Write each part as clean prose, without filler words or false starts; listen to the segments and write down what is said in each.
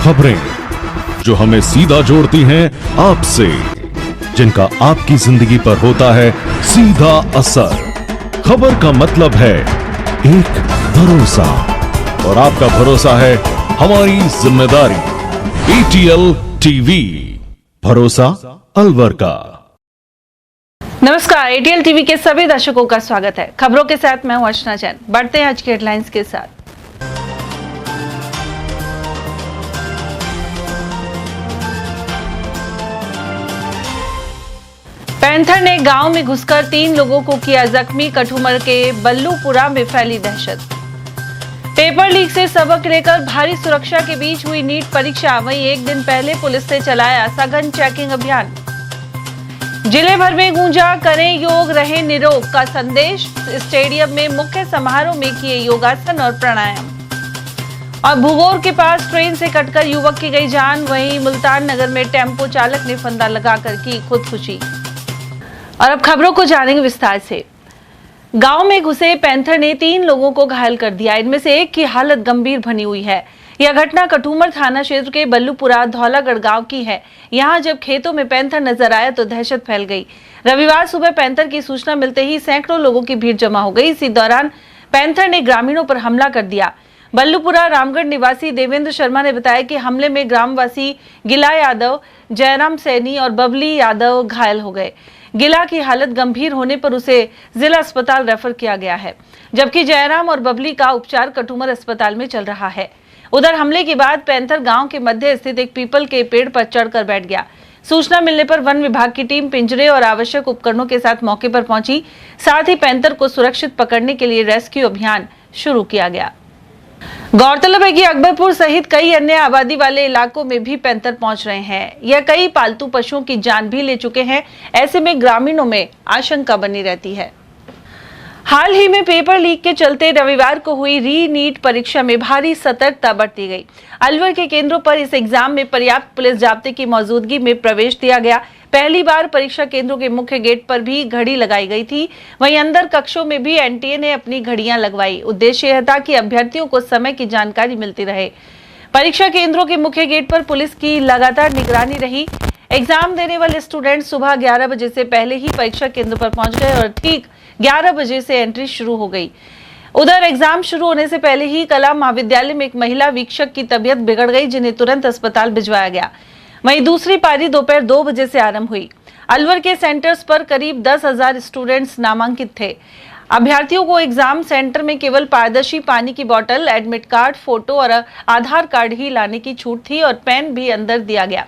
खबरें जो हमें सीधा जोड़ती हैं आपसे, जिनका आपकी जिंदगी पर होता है सीधा असर। खबर का मतलब है एक भरोसा, और आपका भरोसा है हमारी जिम्मेदारी। ATL टीवी, भरोसा अलवर का। नमस्कार, ATL टीवी के सभी दर्शकों का स्वागत है। खबरों के साथ मैं हूं अर्चना जैन। बढ़ते हैं आज की हेडलाइंस के साथ। पैंथर ने गांव में घुसकर 3 लोगों को किया जख्मी। कठुमर के बल्लूपुरा में फैली दहशत। पेपर लीक से सबक लेकर भारी सुरक्षा के बीच हुई नीट परीक्षा। वहीं एक दिन पहले पुलिस ने चलाया सघन चेकिंग अभियान। जिले भर में गूंजा करें योग रहे निरोग का संदेश। स्टेडियम में मुख्य समारोह में किए योगासन और प्राणायाम। और भूगोर के पास ट्रेन से कटकर युवक की गई जान। वहीं मुल्तान नगर में टेम्पो चालक ने फंदा लगाकर की खुदकुशी। और अब खबरों को जानेंगे विस्तार से। गांव में घुसे पैंथर ने 3 लोगों को घायल कर दिया। इनमें से एक की हालत गंभीर बनी हुई है। यह घटना कठुमर थाना क्षेत्र के बल्लूपुरा धौलागढ़ गांव की है। यहां जब खेतों में पैंथर नजर आया तो दहशत फैल गई। रविवार सुबह पैंथर की सूचना मिलते ही सैकड़ों लोगों की भीड़ जमा हो गई। इसी दौरान पैंथर ने ग्रामीणों पर हमला कर दिया। बल्लूपुरा रामगढ़ निवासी देवेंद्र शर्मा ने बताया कि हमले में ग्रामवासी गिला यादव, जयराम सैनी और बबली यादव घायल हो गए। गिला की हालत गंभीर होने पर उसे जिला अस्पताल रेफर किया गया है, जबकि जयराम और बबली का उपचार कठुमर अस्पताल में चल रहा है। उधर हमले के बाद पैंथर गांव के मध्य स्थित एक पीपल के पेड़ पर चढ़कर बैठ गया। सूचना मिलने पर वन विभाग की टीम पिंजरे और आवश्यक उपकरणों के साथ मौके पर पहुंची। साथ ही पैंथर को सुरक्षित पकड़ने के लिए रेस्क्यू अभियान शुरू किया गया। गौरतलब है कि अकबरपुर सहित कई अन्य आबादी वाले इलाकों में भी पैंथर पहुंच रहे हैं। यह कई पालतू पशुओं की जान भी ले चुके हैं। ऐसे में ग्रामीणों में आशंका बनी रहती है। हाल ही में पेपर लीक के चलते रविवार को हुई री नीट परीक्षा में भारी सतर्कता बरती गई। अलवर के केंद्रों पर इस एग्जाम में पर्याप्त पुलिस जाब्ते की मौजूदगी में प्रवेश दिया गया। पहली बार परीक्षा केंद्रों के मुख्य गेट पर भी घड़ी लगाई गई थी। वहीं अंदर कक्षों में भी NTA ने अपनी घड़ियां लगवाई। उद्देश्य यह था कि अभ्यर्थियों को समय की जानकारी मिलती रहे। परीक्षा केंद्रों के मुख्य गेट पर पुलिस की लगातार निगरानी रही। एग्जाम देने वाले स्टूडेंट सुबह 11 बजे से पहले ही परीक्षा केंद्र पर पहुंच गए और ठीक 11 बजे से एंट्री शुरू हो गई। उधर एग्जाम शुरू होने से पहले ही कला महाविद्यालय में एक महिला वीक्षक की तबीयत बिगड़ गई, जिन्हें तुरंत अस्पताल भिजवाया गया। वहीं दूसरी पारी दोपहर 2 बजे से आरंभ हुई। अलवर के सेंटर्स पर करीब 10,000 स्टूडेंट्स नामांकित थे। अभ्यर्थियों को एग्जाम सेंटर में केवल पारदर्शी पानी की बोतल, एडमिट कार्ड, फोटो और आधार कार्ड ही लाने की छूट थी और पेन भी अंदर दिया गया।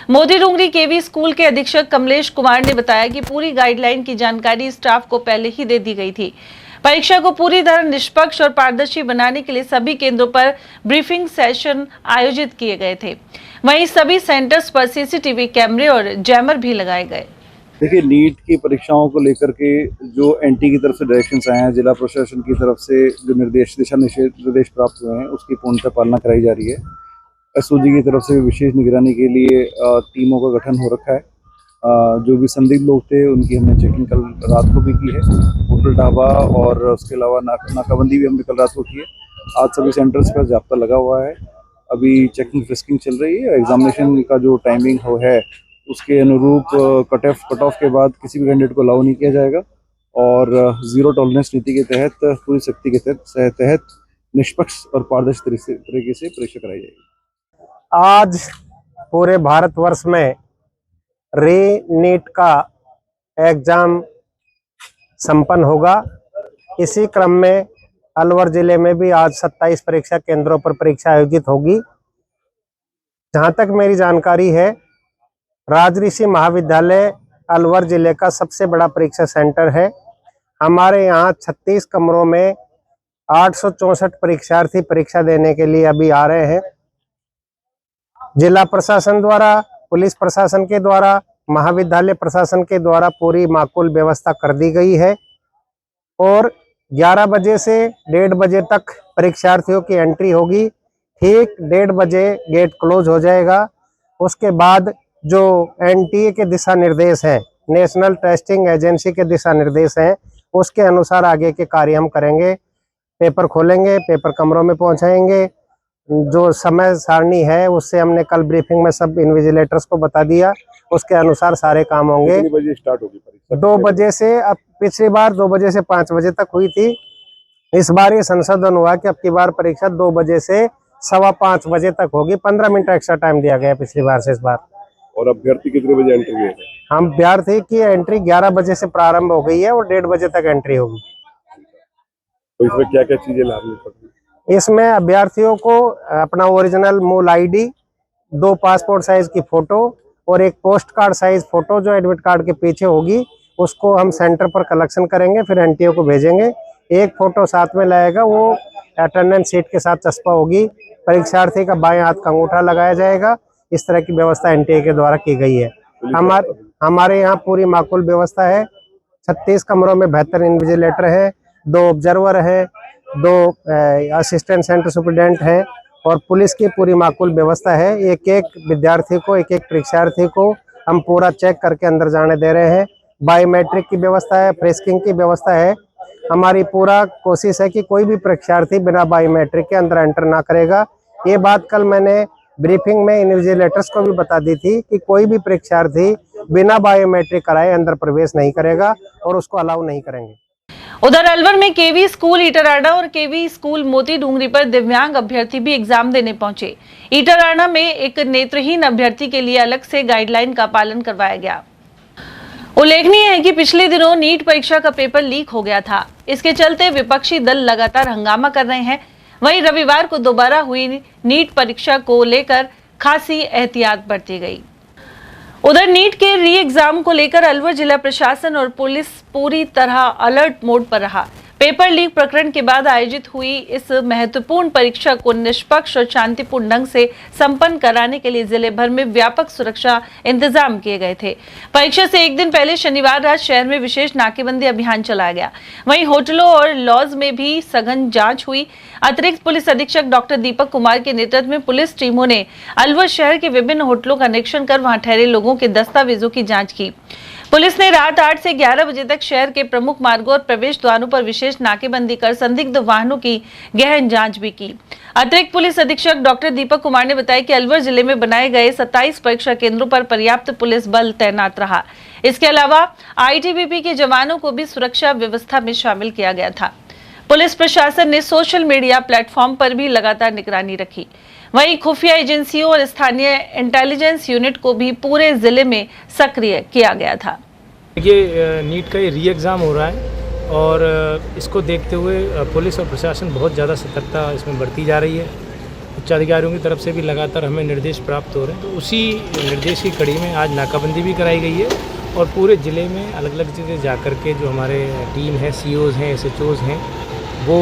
मोदी डूंगरी केवी स्कूल के अधीक्षक कमलेश कुमार ने बताया कि पूरी गाइडलाइन की जानकारी स्टाफ को पहले ही दे दी गई थी। परीक्षा को पूरी तरह निष्पक्ष और पारदर्शी बनाने के लिए सभी केंद्रों पर ब्रीफिंग सेशन आयोजित किए गए थे। वहीं सभी सेंटर्स पर CCTV कैमरे और जैमर भी लगाए गए। देखिए, नीट की परीक्षाओं को लेकर के जो NT की तरफ से डायरेक्शंस आए हैं, जिला प्रशासन की तरफ से जो दिशा निर्देश प्राप्त हुए हैं, उसकी पूर्णतः पालना कराई जा रही है। SOG की तरफ से विशेष निगरानी के लिए टीमों का गठन हो रखा है। जो भी संदिग्ध लोग थे उनकी हमने चेकिंग कल रात को भी की है। होटल ढाबा और उसके अलावा नाकाबंदी भी हमने कल रात को की है। आज सभी सेंटर्स पर जाब्ता लगा हुआ है। अभी चेकिंग फ्रिस्किंग चल रही है। एग्जामिनेशन का जो टाइमिंग है उसके अनुरूप कट ऑफ के बाद किसी भी कैंडिडेट को अलाउ नहीं किया जाएगा और जीरो टॉलरेंस नीति के तहत पूरी सख्ती के तहत निष्पक्ष और पारदर्शी तरीके से परीक्षा कराई जाएगी। आज पूरे भारतवर्ष में री नीट का एग्जाम संपन्न होगा। इसी क्रम में अलवर जिले में भी आज 27 परीक्षा केंद्रों पर परीक्षा आयोजित होगी। जहां तक मेरी जानकारी है, राजऋषि महाविद्यालय अलवर जिले का सबसे बड़ा परीक्षा सेंटर है। हमारे यहाँ 36 कमरों में 864 परीक्षार्थी परीक्षा देने के लिए अभी आ रहे हैं। जिला प्रशासन द्वारा, पुलिस प्रशासन के द्वारा, महाविद्यालय प्रशासन के द्वारा पूरी माकूल व्यवस्था कर दी गई है और 11 बजे से 1:30 बजे तक परीक्षार्थियों की एंट्री होगी। ठीक 1:30 बजे गेट क्लोज हो जाएगा। उसके बाद जो NTA के दिशा निर्देश हैं, नेशनल टेस्टिंग एजेंसी के दिशा निर्देश हैं, उसके अनुसार आगे के कार्य हम करेंगे। पेपर खोलेंगे, पेपर कमरों में पहुंचाएंगे जो समय सारणी है उससे हमने कल ब्रीफिंग में सब इन्विजिलेटर्स को बता दिया, उसके अनुसार सारे काम होंगे। कितने बजे स्टार्ट होगी परीक्षा? 2 बजे से, अब पिछली बार 2 बजे से 5 बजे तक हुई थी। इस बार ये संशोधन हुआ कि अब की बार परीक्षा 2 बजे से 5:15 बजे तक होगी। 15 मिनट एक्स्ट्रा टाइम दिया गया पिछली बार से इस बार। और अभ्यर्थी कितने बजे एंट्री है? हम अभ्यर्थी की एंट्री 11 बजे से प्रारंभ हो गई है और 1:30 बजे तक एंट्री होगी। तो इसमें क्या क्या चीजें लानी पड़ेगी? इसमें अभ्यर्थियों को अपना ओरिजिनल मूल आईडी, 2 पासपोर्ट साइज की फोटो और एक पोस्ट कार्ड साइज फोटो जो एडमिट कार्ड के पीछे होगी, उसको हम सेंटर पर कलेक्शन करेंगे, फिर एनटीओ को भेजेंगे। एक फोटो साथ में लाएगा, वो अटेंडेंस सीट के साथ चस्पा होगी। परीक्षार्थी का बाएं हाथ का अंगूठा लगाया जाएगा। इस तरह की व्यवस्था एनटीए के द्वारा की गई है। हमारे यहाँ पूरी माकूल व्यवस्था है। 36 कमरों में 72 इन्विजिलेटर है, 2 ऑब्जर्वर है, 2 असिस्टेंट सेंटर सुपरिटेंडेंट है और पुलिस की पूरी माकूल व्यवस्था है। एक एक विद्यार्थी को, एक एक परीक्षार्थी को हम पूरा चेक करके अंदर जाने दे रहे हैं। बायोमेट्रिक की व्यवस्था है, फ्रेस्किंग की व्यवस्था है। हमारी पूरा कोशिश है कि कोई भी परीक्षार्थी बिना बायोमेट्रिक के अंदर एंटर ना करेगा। ये बात कल मैंने ब्रीफिंग में इन्विजिलेटर्स को भी बता दी थी कि कोई भी परीक्षार्थी बिना बायोमेट्रिक कराए अंदर प्रवेश नहीं करेगा और उसको अलाउ नहीं करेंगे। उधर अलवर में केवी स्कूल ईटराडा और केवी स्कूल मोती डूंगरी पर दिव्यांग अभ्यर्थी भी एग्जाम देने पहुंचे। ईटराडा में एक नेत्रहीन अभ्यर्थी के लिए अलग से गाइडलाइन का पालन करवाया गया। उल्लेखनीय है कि पिछले दिनों नीट परीक्षा का पेपर लीक हो गया था। इसके चलते विपक्षी दल लगातार हंगामा कर रहे हैं। वहीं रविवार को दोबारा हुई नीट परीक्षा को लेकर खासी एहतियात बरती गई। उधर नीट के री एग्जाम को लेकर अलवर जिला प्रशासन और पुलिस पूरी तरह अलर्ट मोड पर रहा। पेपर लीक प्रकरण के बाद आयोजित हुई इस महत्वपूर्ण परीक्षा को निष्पक्ष और शांतिपूर्ण ढंग से संपन्न कराने के लिए जिले भर में व्यापक सुरक्षा इंतजाम किए गए थे। परीक्षा से एक दिन पहले शनिवार रात शहर में विशेष नाकेबंदी अभियान चलाया गया। वहीं होटलों और लॉज में भी सघन जांच हुई। अतिरिक्त पुलिस अधीक्षक डॉक्टर दीपक कुमार के नेतृत्व में पुलिस टीमों ने अलवर शहर के विभिन्न होटलों का निरीक्षण कर वहां ठहरे लोगों के दस्तावेजों की जाँच की। पुलिस ने रात 8 से 11 बजे तक शहर के प्रमुख मार्गों और प्रवेश द्वारों पर विशेष नाकेबंदी कर संदिग्ध वाहनों की गहन जांच भी की। अतिरिक्त पुलिस अधीक्षक डॉक्टर दीपक कुमार ने बताया कि अलवर जिले में बनाए गए 27 परीक्षा केंद्रों पर पर्याप्त पुलिस बल तैनात रहा। इसके अलावा आईटीबीपी के जवानों को भी सुरक्षा व्यवस्था में शामिल किया गया था। पुलिस प्रशासन ने सोशल मीडिया प्लेटफॉर्म पर भी लगातार निगरानी रखी। वहीं खुफिया एजेंसियों और स्थानीय इंटेलिजेंस यूनिट को भी पूरे जिले में सक्रिय किया गया था। देखिए, नीट का ये री एग्ज़ाम हो रहा है और इसको देखते हुए पुलिस और प्रशासन बहुत ज़्यादा सतर्कता इसमें बरती जा रही है। उच्चाधिकारियों की तरफ से भी लगातार हमें निर्देश प्राप्त हो रहे हैं, तो उसी निर्देश की कड़ी में आज नाकाबंदी भी कराई गई है और पूरे ज़िले में अलग अलग जगह जा कर के जो हमारे टीम है, सीओज़ हैं, SHOज़ हैं, वो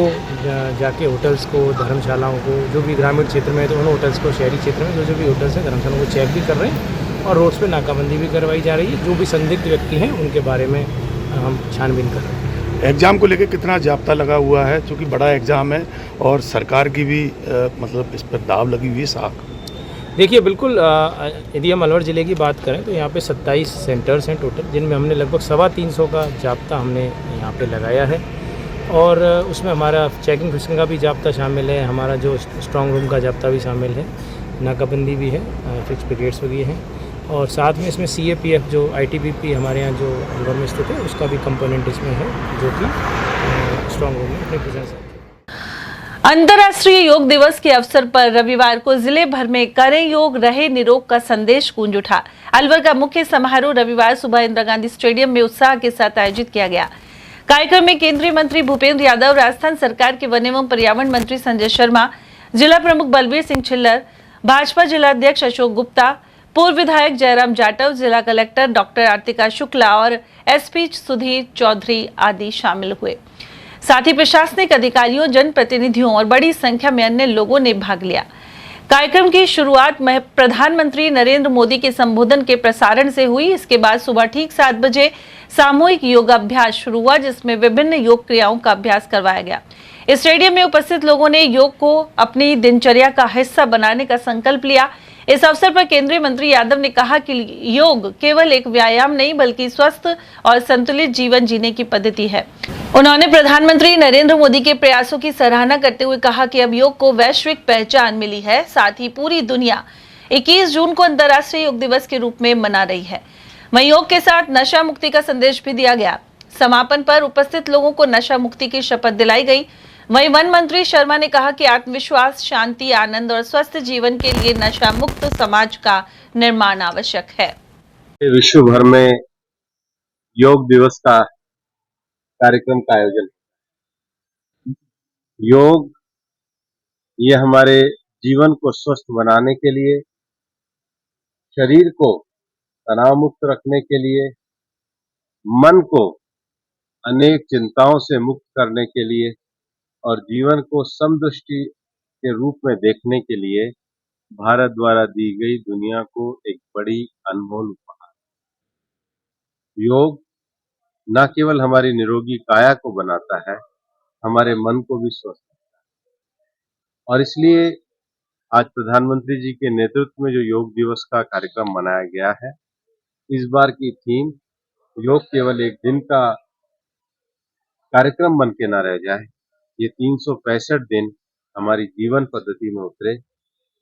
जाके होटल्स को, धर्मशालाओं को, जो भी ग्रामीण क्षेत्र में है तो उन होटल्स को, शहरी क्षेत्र में जो भी होटल्स हैं, धर्मशालाओं को चेक भी कर रहे हैं और रोड्स पे नाकाबंदी भी करवाई जा रही है। जो भी संदिग्ध व्यक्ति हैं उनके बारे में हम छानबीन कर रहे हैं। एग्ज़ाम को लेकर कितना जाब्ता लगा हुआ है, क्योंकि बड़ा एग्ज़ाम है और सरकार की भी मतलब इस पर दाव लगी हुई है साख। देखिए, बिल्कुल यदि हम अलवर ज़िले की बात करें तो यहाँ पे 27 सेंटर्स हैं टोटल, जिनमें हमने लगभग 325 का जाब्ता हमने यहाँ पे लगाया है और उसमें हमारा चेकिंग फिशिंग का भी जाब्ता शामिल है, हमारा जो स्ट्रॉन्ग रूम का जाब्ता भी शामिल है, नाकाबंदी भी है, फिक्स ब्रिगेड्स भी हैं और साथ में इसमें CAPF जो ITBP हमारे यहाँ जो अलवर में स्थित है उसका भी कंपोनेंट इसमें है, जो कि स्ट्रॉन्ग रूम में रिप्रेजेंट है। अंतर्राष्ट्रीय योग दिवस के अवसर पर रविवार को जिले भर में करें योग रहे निरोग का संदेश गूंज उठा। अलवर का मुख्य समारोह रविवार सुबह इंदिरा गांधी स्टेडियम में उत्साह के साथ आयोजित किया गया। कार्यक्रम में केंद्रीय मंत्री भूपेंद्र यादव, राजस्थान सरकार के वन एवं पर्यावरण मंत्री संजय शर्मा, जिला प्रमुख बलबीर सिंह छिल्लर, भाजपा जिला अध्यक्ष अशोक गुप्ता, पूर्व विधायक जयराम जाटव, जिला कलेक्टर डॉक्टर आर्तिका शुक्ला और SP सुधीर चौधरी आदि शामिल हुए। साथ ही प्रशासनिक अधिकारियों, जनप्रतिनिधियों और बड़ी संख्या में अन्य लोगों ने भाग लिया। कार्यक्रम की शुरुआत प्रधानमंत्री नरेंद्र मोदी के संबोधन के प्रसारण से हुई। इसके बाद सुबह ठीक 7 बजे सामूहिक योगाभ्यास शुरू हुआ, जिसमें विभिन्न योग क्रियाओं का अभ्यास करवाया गया। इस स्टेडियम में उपस्थित लोगों ने योग को अपनी दिनचर्या का हिस्सा बनाने का संकल्प लिया। इस अवसर पर केंद्रीय मंत्री यादव ने कहा कि योग केवल एक व्यायाम नहीं बल्कि स्वस्थ और संतुलित जीवन जीने की पद्धति है। उन्होंने प्रधानमंत्री नरेंद्र मोदी के प्रयासों की सराहना करते हुए कहा कि अब योग को वैश्विक पहचान मिली है। साथ ही पूरी दुनिया 21 जून को अंतर्राष्ट्रीय योग दिवस के रूप में मना रही है। वहीं योग के साथ नशा मुक्ति का संदेश भी दिया गया। समापन पर उपस्थित लोगों को नशा मुक्ति की शपथ दिलाई गई। वहीं वन मंत्री शर्मा ने कहा कि आत्मविश्वास, शांति, आनंद और स्वस्थ जीवन के लिए नशा मुक्त समाज का निर्माण आवश्यक है। विश्व भर में योग दिवस का कार्यक्रम का आयोजन। योग ये हमारे जीवन को स्वस्थ बनाने के लिए, शरीर को तनाव मुक्त रखने के लिए, मन को अनेक चिंताओं से मुक्त करने के लिए और जीवन को समदृष्टि के रूप में देखने के लिए भारत द्वारा दी गई दुनिया को एक बड़ी अनमोल उपहार। योग न केवल हमारी निरोगी काया को बनाता है, हमारे मन को भी स्वस्थ रखता है। और इसलिए आज प्रधानमंत्री जी के नेतृत्व में जो योग दिवस का कार्यक्रम मनाया गया है, इस बार की थीम योग केवल एक दिन का कार्यक्रम बन के न रह जाए, ये 365 दिन हमारी जीवन पद्धति में उतरे।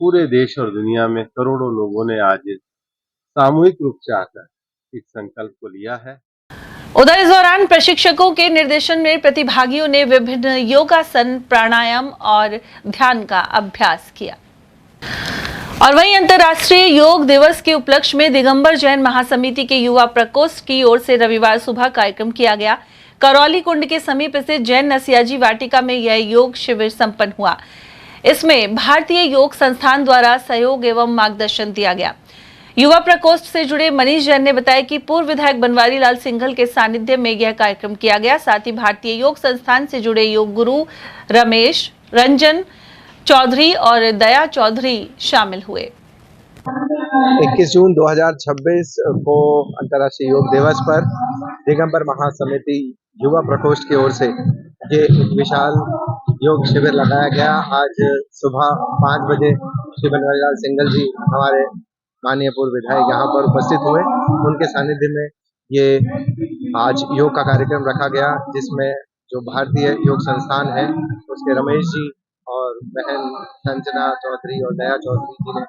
पूरे देश और दुनिया में करोड़ों लोगों ने आज सामूहिक रूप से आकर इस संकल्प को लिया है। उधर इस दौरान प्रशिक्षकों के निर्देशन में प्रतिभागियों ने विभिन्न योगासन, प्राणायाम और ध्यान का अभ्यास किया। और वहीं अंतर्राष्ट्रीय योग दिवस के उपलक्ष्य में दिगंबर जैन महासमिति के युवा प्रकोष्ठ की ओर से रविवार सुबह कार्यक्रम किया गया। करौली कुंड के समीप स्थित जैन नसियाजी वाटिका में यह योग शिविर संपन्न हुआ। इसमें भारतीय योग संस्थान द्वारा सहयोग एवं मार्गदर्शन दिया गया। युवा प्रकोष्ठ से जुड़े मनीष जैन ने बताया कि पूर्व विधायक बनवारी लाल सिंघल के सानिध्य में यह कार्यक्रम किया गया। साथ ही भारतीय योग संस्थान से जुड़े योग गुरु रमेश, रंजन चौधरी और दया चौधरी शामिल हुए। 21 जून 2026 को अंतर्राष्ट्रीय योग दिवस पर दिगंबर महासमिति युवा प्रकोष्ठ की ओर से ये एक विशाल योग शिविर लगाया गया। आज सुबह 5 बजे श्री बनवारी लाल सिंघल जी, हमारे माननीय पूर्व विधायक, यहाँ पर उपस्थित हुए। उनके सानिध्य में ये आज योग का कार्यक्रम रखा गया, जिसमें जो भारतीय योग संस्थान है उसके रमेश जी और बहन संजना चौधरी और दया चौधरी जी ने,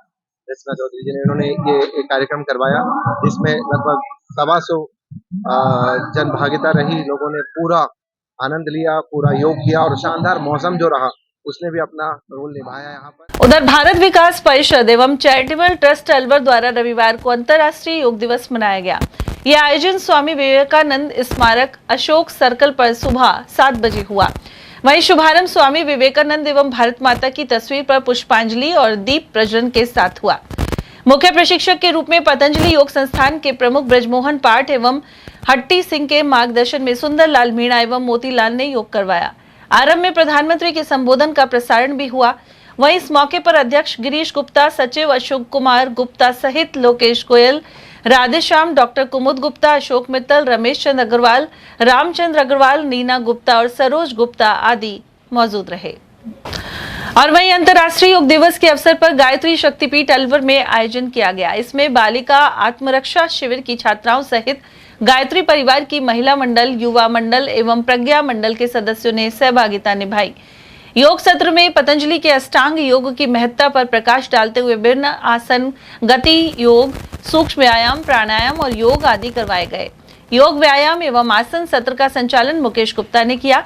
रचना चौधरी जी ने, इन्होंने ये एक कार्यक्रम करवाया, जिसमें लगभग 125 जन भागीदारी रही। लोगों ने पूरा आनंद लिया, पूरा योग किया और शानदार मौसम जो रहा उसने भी अपना रोल निभाया यहाँ पर। उधर भारत विकास परिषद एवं चैरिटेबल ट्रस्ट अलवर द्वारा रविवार को अंतर्राष्ट्रीय योग दिवस मनाया गया। यह आयोजन स्वामी विवेकानंद स्मारक अशोक सर्कल पर सुबह 7 बजे हुआ। वहीं शुभारंभ स्वामी विवेकानंद एवं भारत माता की तस्वीर पर पुष्पांजलि और दीप प्रज्वलन के साथ हुआ। मुख्य प्रशिक्षक के रूप में पतंजलि योग संस्थान के प्रमुख ब्रजमोहन पाठ एवं हट्टी सिंह के मार्गदर्शन में सुंदर लाल मीणा एवं मोतीलाल ने योग करवाया। आरंभ में प्रधानमंत्री के संबोधन का प्रसारण भी हुआ। वहीं इस मौके पर अध्यक्ष गिरीश गुप्ता, सचिव अशोक कुमार गुप्ता सहित लोकेश गोयल, राधेश्याम, डॉक्टर कुमुद गुप्ता, अशोक मित्तल, रमेश चंद्र अग्रवाल, रामचंद्र अग्रवाल, नीना गुप्ता और सरोज गुप्ता आदि मौजूद रहे। और वहीं अंतर्राष्ट्रीय योग दिवस के अवसर पर गायत्री शक्तिपीठ अलवर में आयोजन किया गया। इसमें बालिका आत्मरक्षा शिविर की छात्राओं सहित गायत्री परिवार की महिला मंडल, युवा मंडल एवं प्रज्ञा मंडल के सदस्यों ने सहभागिता निभाई। योग सत्र में पतंजलि के अष्टांग योग की महत्ता पर प्रकाश डालते हुए विभिन्न आसन, गति योग, सूक्ष्म व्यायाम, प्राणायाम और योग आदि करवाए गए। योग व्यायाम एवं आसन सत्र का संचालन मुकेश गुप्ता ने किया,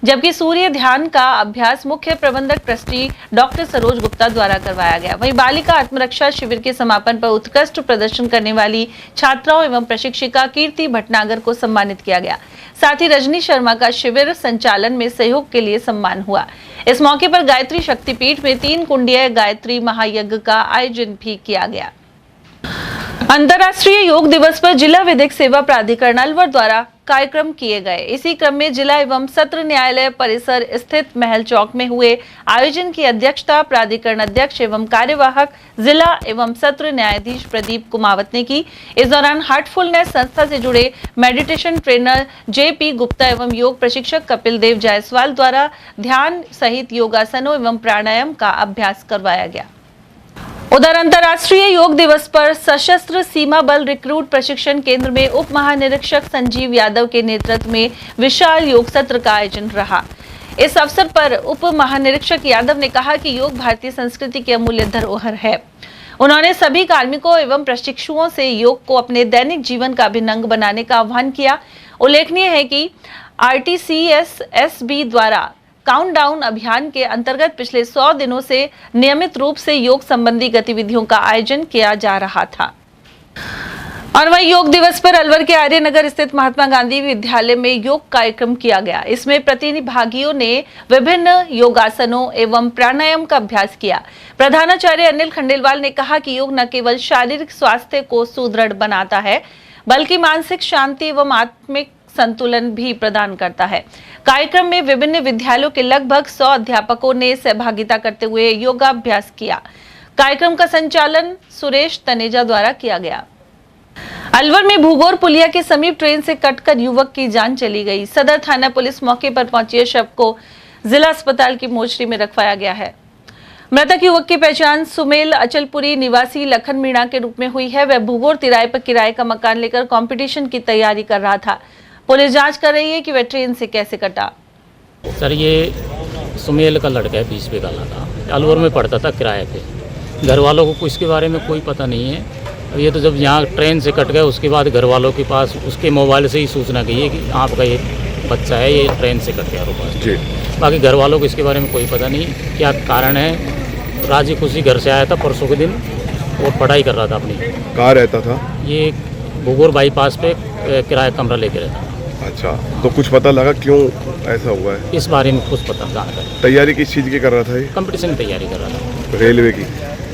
जबकि सूर्य ध्यान का अभ्यास मुख्य प्रबंधक ट्रस्टी डॉक्टर सरोज गुप्ता द्वारा करवाया गया। वहीं बालिका आत्मरक्षा शिविर के समापन पर उत्कृष्ट प्रदर्शन करने वाली छात्राओं एवं प्रशिक्षिका कीर्ति भटनागर को सम्मानित किया गया। साथ ही रजनी शर्मा का शिविर संचालन में सहयोग के लिए सम्मान हुआ। इस मौके पर गायत्री शक्तिपीठ में 3 कुंडीय गायत्री महायज्ञ का आयोजन भी किया गया। अंतर्राष्ट्रीय योग दिवस पर जिला विधिक सेवा प्राधिकरण अलवर द्वारा कार्यक्रम किए गए। इसी क्रम में जिला एवं सत्र न्यायालय परिसर स्थित महल चौक में हुए आयोजन की अध्यक्षता प्राधिकरण अध्यक्ष एवं कार्यवाहक जिला एवं सत्र न्यायाधीश प्रदीप कुमावत ने की। इस दौरान हार्टफुलनेस संस्था से जुड़े मेडिटेशन ट्रेनर JP गुप्ता एवं योग प्रशिक्षक कपिल देव जायसवाल द्वारा ध्यान सहित योगासनों एवं प्राणायाम का अभ्यास करवाया गया। उधर अंतर्राष्ट्रीय योग दिवस पर सशस्त्र सीमा बल रिक्रूट प्रशिक्षण केंद्र में उप महानिरीक्षक संजीव यादव के नेतृत्व में विशाल योग सत्र का आयोजन रहा। इस अवसर पर उप महानिरीक्षक यादव ने कहा कि योग भारतीय संस्कृति की अमूल्य धरोहर है। उन्होंने सभी कार्मिकों एवं प्रशिक्षुओं से योग को अपने दैनिक जीवन का अभिन्न अंग बनाने का आह्वान किया। उल्लेखनीय है कि RTCSSB द्वारा काउंटडाउन अभियान के अंतर्गत पिछले 100 दिनों से नियमित रूप से योग संबंधी गतिविधियों का आयोजन किया जा रहा था। और वहीं योग दिवस पर अलवर के आर्यनगर स्थित महात्मा गांधी विद्यालय में योग कार्यक्रम किया गया। इसमें प्रतिभागियों ने विभिन्न योगासनों एवं प्राणायाम का अभ्यास किया। प्रधानाचार्य अनिल खंडेलवाल ने कहा कि योग न केवल शारीरिक स्वास्थ्य को सुदृढ़ बनाता है बल्कि मानसिक शांति एवं आत्मिक संतुलन भी प्रदान करता है। कार्यक्रम में विभिन्न विद्यालयों के लगभग 100 अध्यापकों ने सहभागिता करते हुए योगाभ्यास किया। कार्यक्रम का संचालन सुरेश तनेजा द्वारा किया गया। अलवर में भूगोर पुलिया के समीप ट्रेन से कटकर युवक की जान चली गई। सदर थाना पुलिस मौके पर पहुंची, शव को जिला अस्पताल की मोर्चरी में रखवाया गया है। मृतक युवक की पहचान सुमेल अचलपुरी निवासी लखन मीणा के रूप में हुई है। वह भूगोर तिराए पर किराए का मकान लेकर कंपटीशन की तैयारी कर रहा था। पुलिस जांच कर रही है कि वह ट्रेन से कैसे कटा। सर, ये सुमेल का लड़का है, 20 पे का लड़का, अलवर में पढ़ता था किराए पे। घर वालों को इसके बारे में कोई पता नहीं है। ये तो जब यहाँ ट्रेन से कट गए उसके बाद घर वालों के पास उसके मोबाइल से ही सूचना गई है कि आपका ये बच्चा है, ये ट्रेन से कट गया जी। बाकी घर वालों को इसके बारे में कोई पता नहीं क्या कारण है। राजी खुशी घर से आया था परसों के दिन और पढ़ाई कर रहा था अपनी। कहाँ रहता था? ये भूगोर बाईपास पे किराया कमरा लेके रहता था। अच्छा, तो कुछ पता लगा क्यों ऐसा हुआ है? इस बारे में कुछ पता जानकारी। तैयारी किस चीज़ की कर रहा था ये? कंपटीशन की तैयारी कर रहा था। रेलवे की?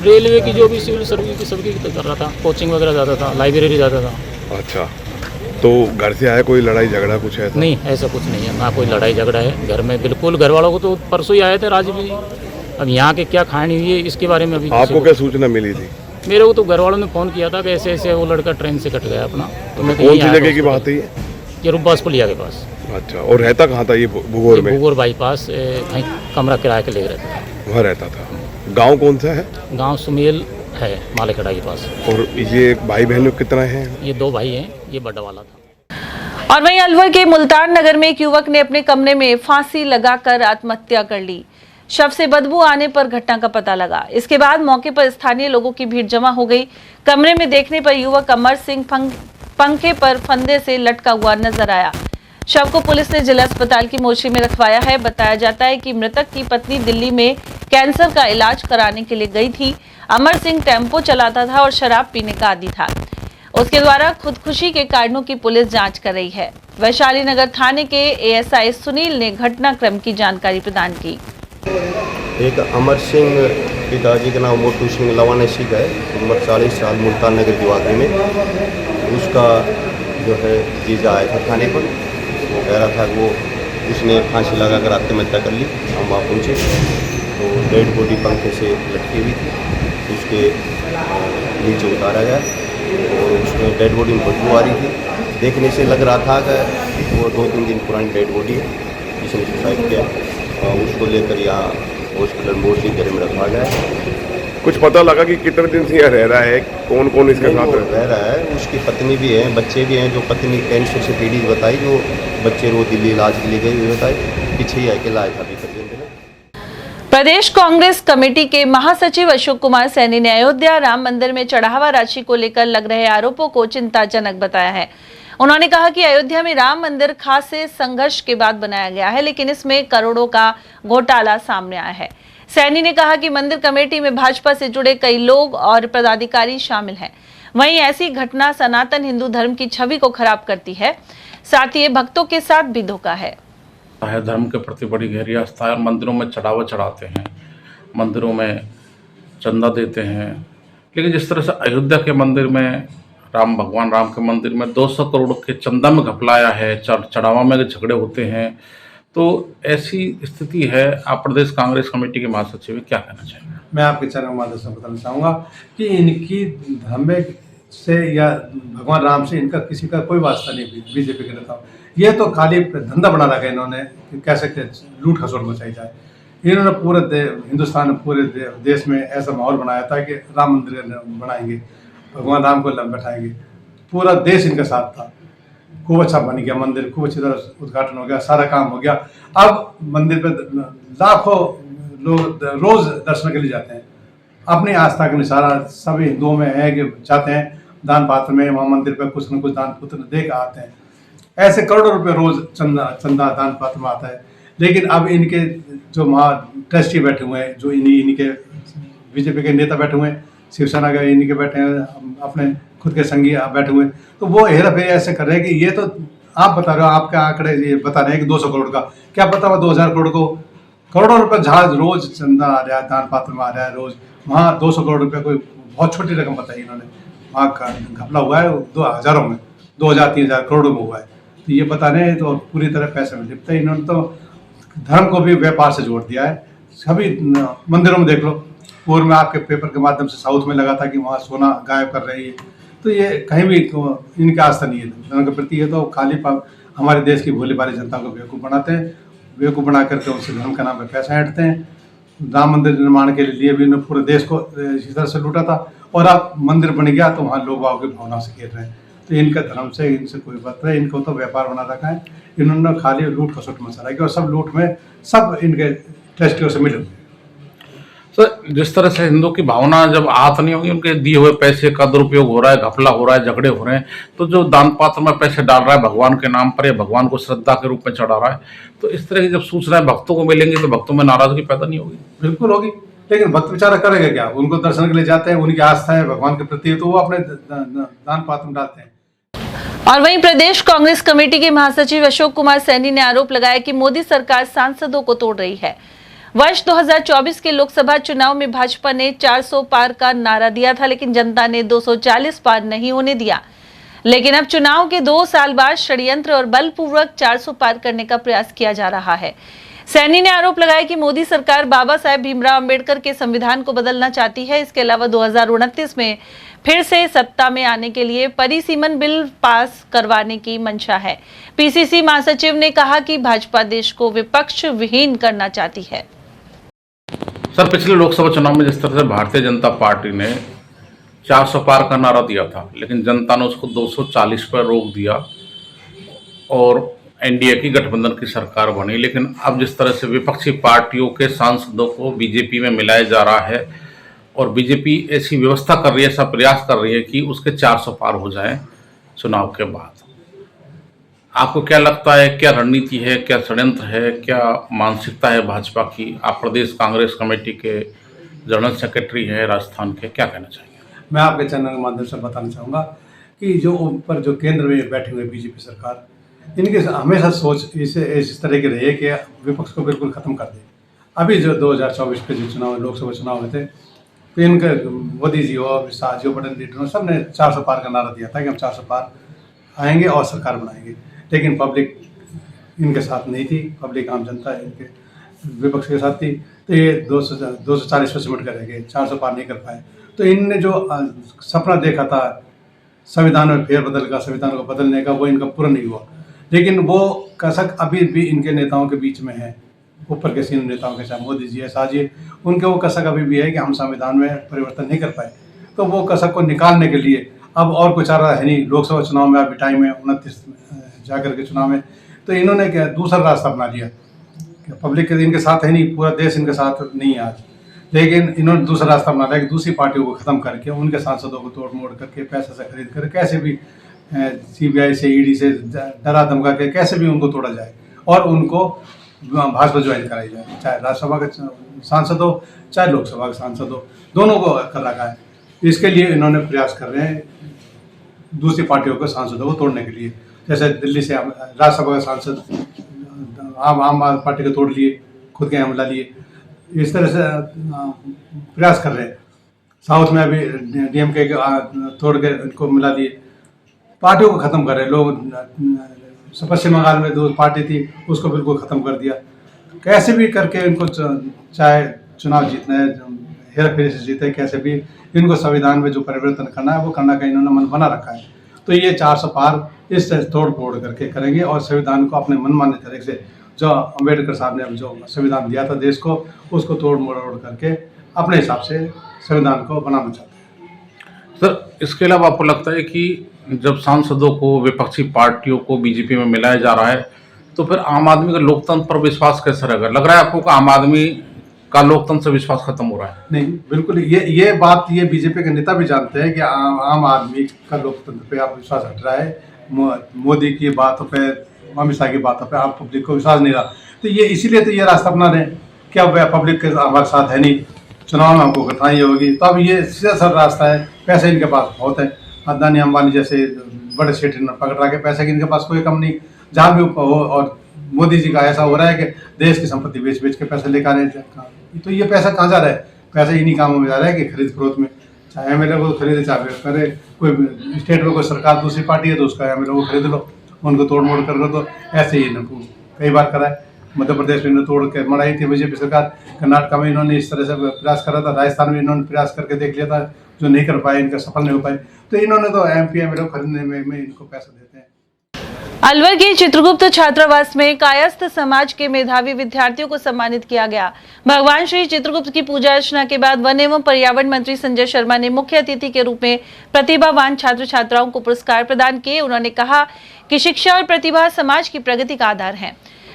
रेलवे की, जो भी सिविल सर्विस की सबकी कर रहा था। कोचिंग वगैरह जाता था, लाइब्रेरी जाता था। अच्छा, तो घर से आया कोई लड़ाई झगड़ा कुछ ऐसा? नहीं, ऐसा कुछ नहीं है, ना कोई लड़ाई झगड़ा है घर में। बिल्कुल घर वालों को तो परसों ही आए थे राजीव जी। अब यहाँ के क्या कहानी हुई है इसके बारे में अभी आपको क्या सूचना मिली थी? मेरे को तो घर वालों ने फ़ोन किया था कि ऐसे ऐसे वो लड़का ट्रेन से कट गया अपना। तो मैं कौन सी जगह की बात है ये? रुब्बास पुलिया के पास। अच्छा, और रहता कहाँ था ये भूगोर में? भूगोर बाईपास कहीं कमरा किराए के ले रहता था, वहाँ रहता था। गांव कौन सा है? गांव सुमेल है, मालेखड़ा के पास। और ये भाई बहनों कितना है? ये 2 भाई हैं, ये बड़ा वाला था। और वहीं अलवर के मुल्तान नगर में एक युवक ने अपने कमरे में फांसी लगाकर आत्महत्या कर ली। शव से बदबू आने पर घटना का पता लगा। इसके बाद मौके पर स्थानीय लोगों की भीड़ जमा हो गई। कमरे में देखने पर युवक अमर सिंह पंखे पर फंदे से लटका हुआ नजर आया। शव को पुलिस ने जिला अस्पताल की मोर्चरी में रखवाया है। बताया जाता है कि मृतक की पत्नी दिल्ली में कैंसर का इलाज कराने के लिए गई थी। अमर सिंह टेम्पो चलाता था और शराब पीने का आदी था। उसके द्वारा खुदकुशी के कारणों की पुलिस जांच कर रही है। वैशाली नगर थाने के ASI सुनील ने घटनाक्रम की जानकारी प्रदान की। एक अमर सिंह पिताजी का नाम मोटू सिंह लवाना सिंह है, उम्र 40 साल, मुल्तान नगर की में। उसका जो है जीजा आया था थाने पर। वो कह रहा था वो उसने फांसी लगा कर आत्महत्या कर ली। हम वहाँ पहुँचे तो डेड बॉडी पंखे से लटकी हुई थी, उसके नीचे उतारा गया और उसमें डेड बॉडी में बदबू आ रही थी। देखने से लग रहा था कि वो 2-3 दिन पुरानी डेड बॉडी है, जिसने सुसाइड किया। उसको लेकर यहाँ हॉस्पिटल मोर्चरी घर में रखा गया है। कुछ पता लगा कि कितने दिन से यहाँ रह रहा है? कौन कौन इसके साथ रह रहा है? उसकी पत्नी भी है, बच्चे भी हैं। जो पत्नी कैंसर से पीड़ित बताई, जो बच्चे वो दिल्ली इलाज के लिए गए हुए बताए, पीछे ही अकेला आया था अभी तक। प्रदेश कांग्रेस कमेटी के महासचिव अशोक कुमार सैनी ने अयोध्या राम मंदिर में चढ़ावा राशि को लेकर लग रहे आरोपों को चिंताजनक बताया है। उन्होंने कहा कि अयोध्या में राम मंदिर खासे संघर्ष के बाद बनाया गया है, लेकिन इसमें करोड़ों का घोटाला सामने आया है। सैनी ने कहा कि मंदिर कमेटी में भाजपा से जुड़े कई लोग और पदाधिकारी शामिल हैं। वहीं ऐसी घटना सनातन हिंदू धर्म की छवि को खराब करती है, साथ ही ये भक्तों के साथ भी धोखा है। धर्म के प्रति बड़ी गहरी आस्था है। मंदिरों में चढ़ावा चढ़ाते हैं, मंदिरों में चंदा देते हैं, लेकिन जिस तरह से अयोध्या के मंदिर में भगवान राम के मंदिर में 200 करोड़ के चंदा में घपलाया है, चढ़ावा में झगड़े होते हैं, तो ऐसी स्थिति है। आप प्रदेश कांग्रेस कमेटी के महासचिव क्या कहना चाहेंगे? मैं आपके चैनल के माध्यम से बताना चाहूँगा कि इनकी धर्म से या भगवान राम से इनका किसी का कोई वास्ता नहीं। बीजेपी के नेता ये तो खाली धंधा बना रखा है इन्होंने, कैसे लूट खसोट मचाई जाए। इन्होंने पूरे हिंदुस्तान में पूरे देश में ऐसा माहौल बनाया था कि राम मंदिर बनाएंगे, भगवान राम को बैठाएंगे, पूरा देश इनके साथ था। खूब अच्छा बन गया मंदिर, खूब अच्छी तरह उद्घाटन हो गया, सारा काम हो गया। अब मंदिर पे लाखों लोग रोज दर्शन के लिए जाते हैं। अपनी आस्था का निशारा सभी हिंदुओं में है कि जाते हैं दान पात्र में, वहाँ मंदिर पे कुछ न कुछ दान पुत्र दे के आते हैं। ऐसे करोड़ों रुपए रोज चंदा दान पात्र में आता है। लेकिन अब इनके जो वहाँ ट्रस्टी बैठे हुए हैं, जो इनके बीजेपी के नेता बैठे हुए हैं, शिवसेना के इनके बैठे हैं, अपने खुद के संगी बैठे हुए हैं, तो वो हेरा फेरी ऐसे कर रहे हैं कि ये तो आप बता रहे हो, आपके आंकड़े ये बता रहे हैं कि 200 करोड़ का, क्या पता हुआ 2000 करोड़ को करोड़ों रुपए जहाज रोज चंदा आ रहा है, दान पात्र में आ रहा है रोज। वहाँ 200 करोड़ रुपए कोई बहुत छोटी रकम बताई इन्होंने, वहाँ का घपला हुआ है 2000 में, 2000-3000 करोड़ में हुआ है। तो ये बता रहे हैं, तो पूरी तरह पैसे में लिपटे हैं। इन्होंने तो धर्म को भी व्यापार से जोड़ दिया है। सभी मंदिरों में देख लो, पूर्व में आपके पेपर के माध्यम से साउथ में लगा था कि वहाँ सोना गायब कर रही है, तो ये कहीं भी इनकी आस्था नहीं है धर्म के प्रति। ये तो खाली हमारे देश की भोली भाली जनता को बेवकूफ़ बनाते हैं, बेवकूफ़ बना करके उनसे धर्म के नाम पे पैसा ऐंठते हैं। राम मंदिर निर्माण के लिए भी इन्होंने पूरे देश को इसी तरह से लूटा था, और अब मंदिर बन गया तो वहाँ लोग बाग की भावना से खेल रहे हैं। तो इनका धर्म से इनसे कोई बात नहीं, इनको तो व्यापार बना रखा है। इन्होंने खाली लूट खसोट मचा रखा है, और सब लूट में सब इनके ट्रस्टियों से मिले। सर, जिस तरह से हिंदू की भावना जब आहत नहीं होगी, उनके दिए हुए पैसे का दुरुपयोग हो रहा है, घपला हो रहा है, झगड़े हो रहे हैं, तो जो दान पात्र में पैसे डाल रहा है भगवान के नाम पर या भगवान को श्रद्धा के रूप में चढ़ा रहा है, तो इस तरह की जब सूचनाएं भक्तों को मिलेंगी तो भक्तों में नाराजगी पैदा नहीं होगी? बिल्कुल होगी, लेकिन भक्त बेचारा करेगा क्या? उनको दर्शन के लिए जाते हैं, उनकी आस्था है भगवान के प्रति, तो वो अपने दान पात्र में डालते हैं। और वहीं प्रदेश कांग्रेस कमेटी के महासचिव अशोक कुमार सैनी ने आरोप लगाया कि मोदी सरकार सांसदों को तोड़ रही है। वर्ष 2024 के लोकसभा चुनाव में भाजपा ने 400 पार का नारा दिया था, लेकिन जनता ने 240 पार नहीं होने दिया। लेकिन अब चुनाव के 2 साल बाद षड्यंत्र और बलपूर्वक 400 पार करने का प्रयास किया जा रहा है। सैनी ने आरोप लगाया कि मोदी सरकार बाबा साहेब भीमराव अंबेडकर के संविधान को बदलना चाहती है। इसके अलावा 2029 में फिर से सत्ता में आने के लिए परिसीमन बिल पास करवाने की मंशा है। पीसीसी महासचिव ने कहा कि भाजपा देश को विपक्ष विहीन करना चाहती है। सर, पिछले लोकसभा चुनाव में जिस तरह से भारतीय जनता पार्टी ने 400 पार का नारा दिया था, लेकिन जनता ने उसको 240 पर रोक दिया और एनडीए की गठबंधन की सरकार बनी। लेकिन अब जिस तरह से विपक्षी पार्टियों के सांसदों को बीजेपी में मिलाया जा रहा है और बीजेपी ऐसी व्यवस्था कर रही है, ऐसा प्रयास कर रही है कि उसके 400 पार हो जाएं चुनाव के बाद, आपको क्या लगता है? क्या रणनीति है, क्या षड्यंत्र है, क्या मानसिकता है भाजपा की? आप प्रदेश कांग्रेस कमेटी के जनरल सेक्रेटरी हैं राजस्थान के, क्या कहना चाहेंगे? मैं आपके चैनल के माध्यम से बताना चाहूँगा कि जो ऊपर जो केंद्र में बैठे हुए बीजेपी सरकार, इनके हमेशा सोच इस तरह की रही है कि विपक्ष को बिल्कुल ख़त्म कर दे। अभी जो 2024 के जो चुनाव लोकसभा चुनाव हुए थे, तो इनके मोदी जी हो, शाह जी हो, बड़े लीडर हो, सब ने 400 पार का नारा दिया था कि हम 400 पार आएंगे और सरकार बनाएंगे। लेकिन पब्लिक इनके साथ नहीं थी, पब्लिक आम जनता इनके विपक्ष के साथ थी, तो ये 240 पर सिमट कर रह गए, 400 पार नहीं कर पाए। तो इनने जो सपना देखा था संविधान में फेरबदल का, संविधान को बदलने का, वो इनका पूरा नहीं हुआ। लेकिन वो कसक अभी भी इनके नेताओं के बीच में है, ऊपर के सीनियर नेताओं के, चाहे मोदी जी है, शाह जी, उनके वो कसक अभी भी है कि हम संविधान में परिवर्तन नहीं कर पाए। तो वो कसक को निकालने के लिए अब और कोई चारा है नहीं। लोकसभा चुनाव में अभी टाइम है 29 जाकर के चुनाव में, तो इन्होंने क्या दूसरा रास्ता अपना लिया। पब्लिक के इनके साथ है नहीं, पूरा देश इनके साथ नहीं है आज, लेकिन इन्होंने दूसरा रास्ता अपना लिया कि दूसरी पार्टियों को ख़त्म करके, उनके सांसदों को तोड़ मोड़ करके, पैसे से खरीद कर, कैसे भी सीबीआई से, ईडी से डरा धमका के कैसे भी उनको तोड़ा जाए और उनको भाजपा ज्वाइन कराई जाए, चाहे राज्यसभा के सांसद हो, चाहे लोकसभा के सांसद हो, दोनों को कर रखा है। इसके लिए इन्होंने प्रयास कर रहे हैं दूसरी पार्टियों के सांसदों को तोड़ने के लिए। जैसे दिल्ली से राज्यसभा के सांसद आम आदमी पार्टी को तोड़ लिए, खुद के हमला लिए, इस तरह से प्रयास कर रहे हैं। साउथ में अभी डीएमके के तोड़ के इनको मिला लिए, पार्टियों को ख़त्म कर रहे लोग। पश्चिम बंगाल में 2 पार्टी थी, उसको बिल्कुल ख़त्म कर दिया। कैसे भी करके इनको चाहे चुनाव जीतना है, हेरा फेरी से जीते, कैसे भी इनको संविधान में जो परिवर्तन करना है वो करना का इन्होंने मन बना रखा है। तो ये 400 पार इस तोड़ फोड़ करके करेंगे और संविधान को अपने मनमाने तरीके से जो अम्बेडकर साहब ने जो संविधान दिया था देश को, उसको तोड़ मरोड़ करके अपने हिसाब से संविधान को बनाना चाहते हैं। सर, इसके अलावा आपको लगता है कि जब सांसदों को, विपक्षी पार्टियों को बीजेपी में मिलाया जा रहा है, तो फिर आम आदमी का लोकतंत्र पर विश्वास कैसे रहेगा? लग रहा है आपको कि आम आदमी का लोकतंत्र से विश्वास खत्म हो रहा है? नहीं, बिल्कुल ये बात ये बीजेपी के नेता भी जानते हैं कि आम आदमी का लोकतंत्र पे आप विश्वास हट रहा है। मोदी की बातों पे, अमित शाह की बातों पे आप पब्लिक को विश्वास नहीं रहा, तो ये इसीलिए तो ये रास्ता अपना रहे कि अब पब्लिक के हमारे साथ है नहीं, चुनाव में हमको कठिनाई होगी, तो अब ये सीधा सा रास्ता है। पैसे इनके पास बहुत है, अदानी अंबानी जैसे बड़े सेठ पकड़ रहा के पैसे की इनके पास कोई कम नहीं, जहाँ भी हो। और मोदी जी का ऐसा हो रहा है कि देश की संपत्ति बेच बेच के पैसे लेकर आ रहे हैं, तो ये पैसा कहाँ जा रहा है? पैसा इन्हीं कामों में जा रहा है कि खरीद फरोख्त में, चाहे एमएलए को खरीदे चाहे करे कोई स्टेट में कोई सरकार दूसरी पार्टी है तो उसका एमएलए को खरीद लो, उनको तोड़ मोड़ कर लो। तो ऐसे ही कई बार करा है। मध्य प्रदेश में इन्होंने तोड़ के मनाई थी बीजेपी सरकार, कर्नाटक में इन्होंने इस तरह से प्रयास करा था, राजस्थान में इन्होंने प्रयास करके देख लिया था, जो नहीं कर पाए, इनका सफल नहीं हो पाए, तो इन्होंने तो एमपी एमएलए खरीदने में इनको पैसा देते हैं। अलवर के चित्रगुप्त छात्रावास में कायस्थ समाज के मेधावी विद्यार्थियों को सम्मानित किया गया। भगवान श्री चित्रगुप्त की पूजा अर्चना के बाद वन एवं पर्यावरण मंत्री संजय शर्मा ने मुख्य अतिथि के रूप में प्रतिभावान छात्र छात्राओं को पुरस्कार प्रदान किए। उन्होंने कहा कि शिक्षा और प्रतिभा समाज की प्रगति का आधार है।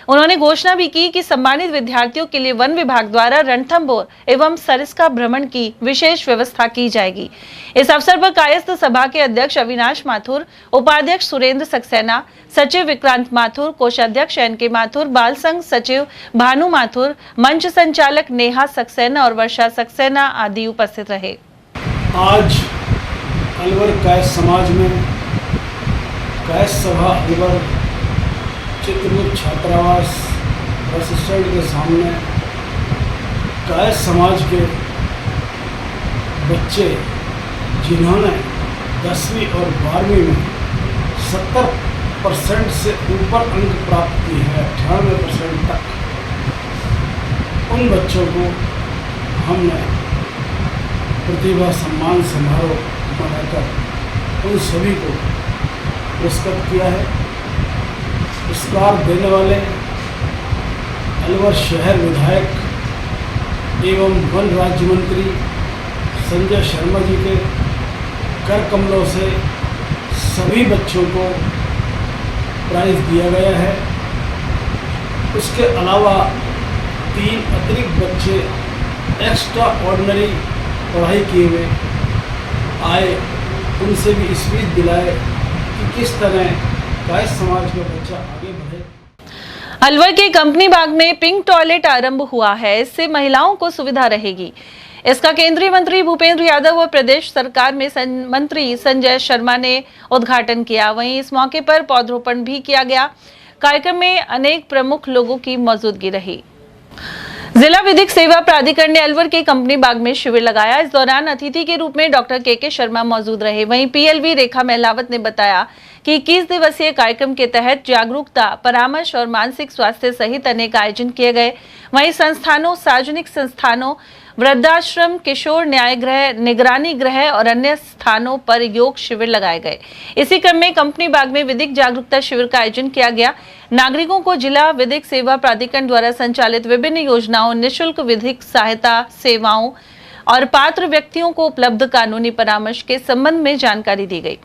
उन्होंने घोषणा भी की कि सम्मानित विद्यार्थियों के लिए वन विभाग द्वारा रणथंभौर एवं सरिस्का भ्रमण की विशेष व्यवस्था की जाएगी। इस अवसर पर कायस्थ सभा के अध्यक्ष अविनाश माथुर, उपाध्यक्ष सुरेंद्र सक्सेना, सचिव विक्रांत माथुर, कोषाध्यक्ष एनके माथुर, बाल संघ सचिव भानु माथुर, मंच संचालक नेहा सक्सेना और वर्षा सक्सेना आदि उपस्थित रहे। आज अलवर कायस्थ समाज में कायस्थ सभा अलवर चित्रगुप्त छात्रावास बस स्टैंड के सामने कायस्थ समाज के बच्चे जिन्होंने 10वीं और 12वीं में 70% से ऊपर अंक प्राप्त किए हैं, 98% तक, उन बच्चों को हमने प्रतिभा सम्मान समारोह मनाकर उन सभी को पुरस्कृत किया है। पुरस्कार देने वाले अलवर शहर विधायक एवं वन राज्य मंत्री संजय शर्मा जी के कर कमलों से सभी बच्चों को प्राइज दिया गया है। उसके अलावा 3 अतिरिक्त बच्चे एक्स्ट्रा ऑर्डिनरी पढ़ाई किए हुए आए, उनसे भी स्पीच दिलाए कि किस तरह कायस्थ समाज का बच्चा आगे बढ़े। अलवर के कंपनी बाग में पिंक टॉयलेट आरंभ हुआ है। इससे महिलाओं को सुविधा रहेगी। इसका केंद्रीय मंत्री भूपेंद्र यादव और प्रदेश सरकार में मंत्री संजय शर्मा ने उद्घाटन किया। वहीं इस मौके पर पौधरोपण भी किया गया। कार्यक्रम में अनेक प्रमुख लोगों की मौजूदगी रही। जिला विधिक सेवा प्राधिकरण ने अलवर के कंपनी बाग में शिविर लगाया। इस दौरान अतिथि के रूप में डॉक्टर के शर्मा मौजूद रहे। वहीं पीएलवी रेखा महलावत ने बताया कि 21 दिवसीय कार्यक्रम के तहत जागरूकता, परामर्श और मानसिक स्वास्थ्य सहित अनेक आयोजन किए गए। वहीं संस्थानों, सार्वजनिक संस्थानों, वृद्धाश्रम, किशोर न्याय गृह, निगरानी गृह और अन्य स्थानों पर योग शिविर लगाए गए। इसी क्रम में कंपनी बाग में विधिक जागरूकता शिविर का आयोजन किया गया। नागरिकों को जिला विधिक सेवा प्राधिकरण द्वारा संचालित विभिन्न योजनाओं, निःशुल्क विधिक सहायता सेवाओं और पात्र व्यक्तियों को उपलब्ध कानूनी परामर्श के संबंध में जानकारी दी गई।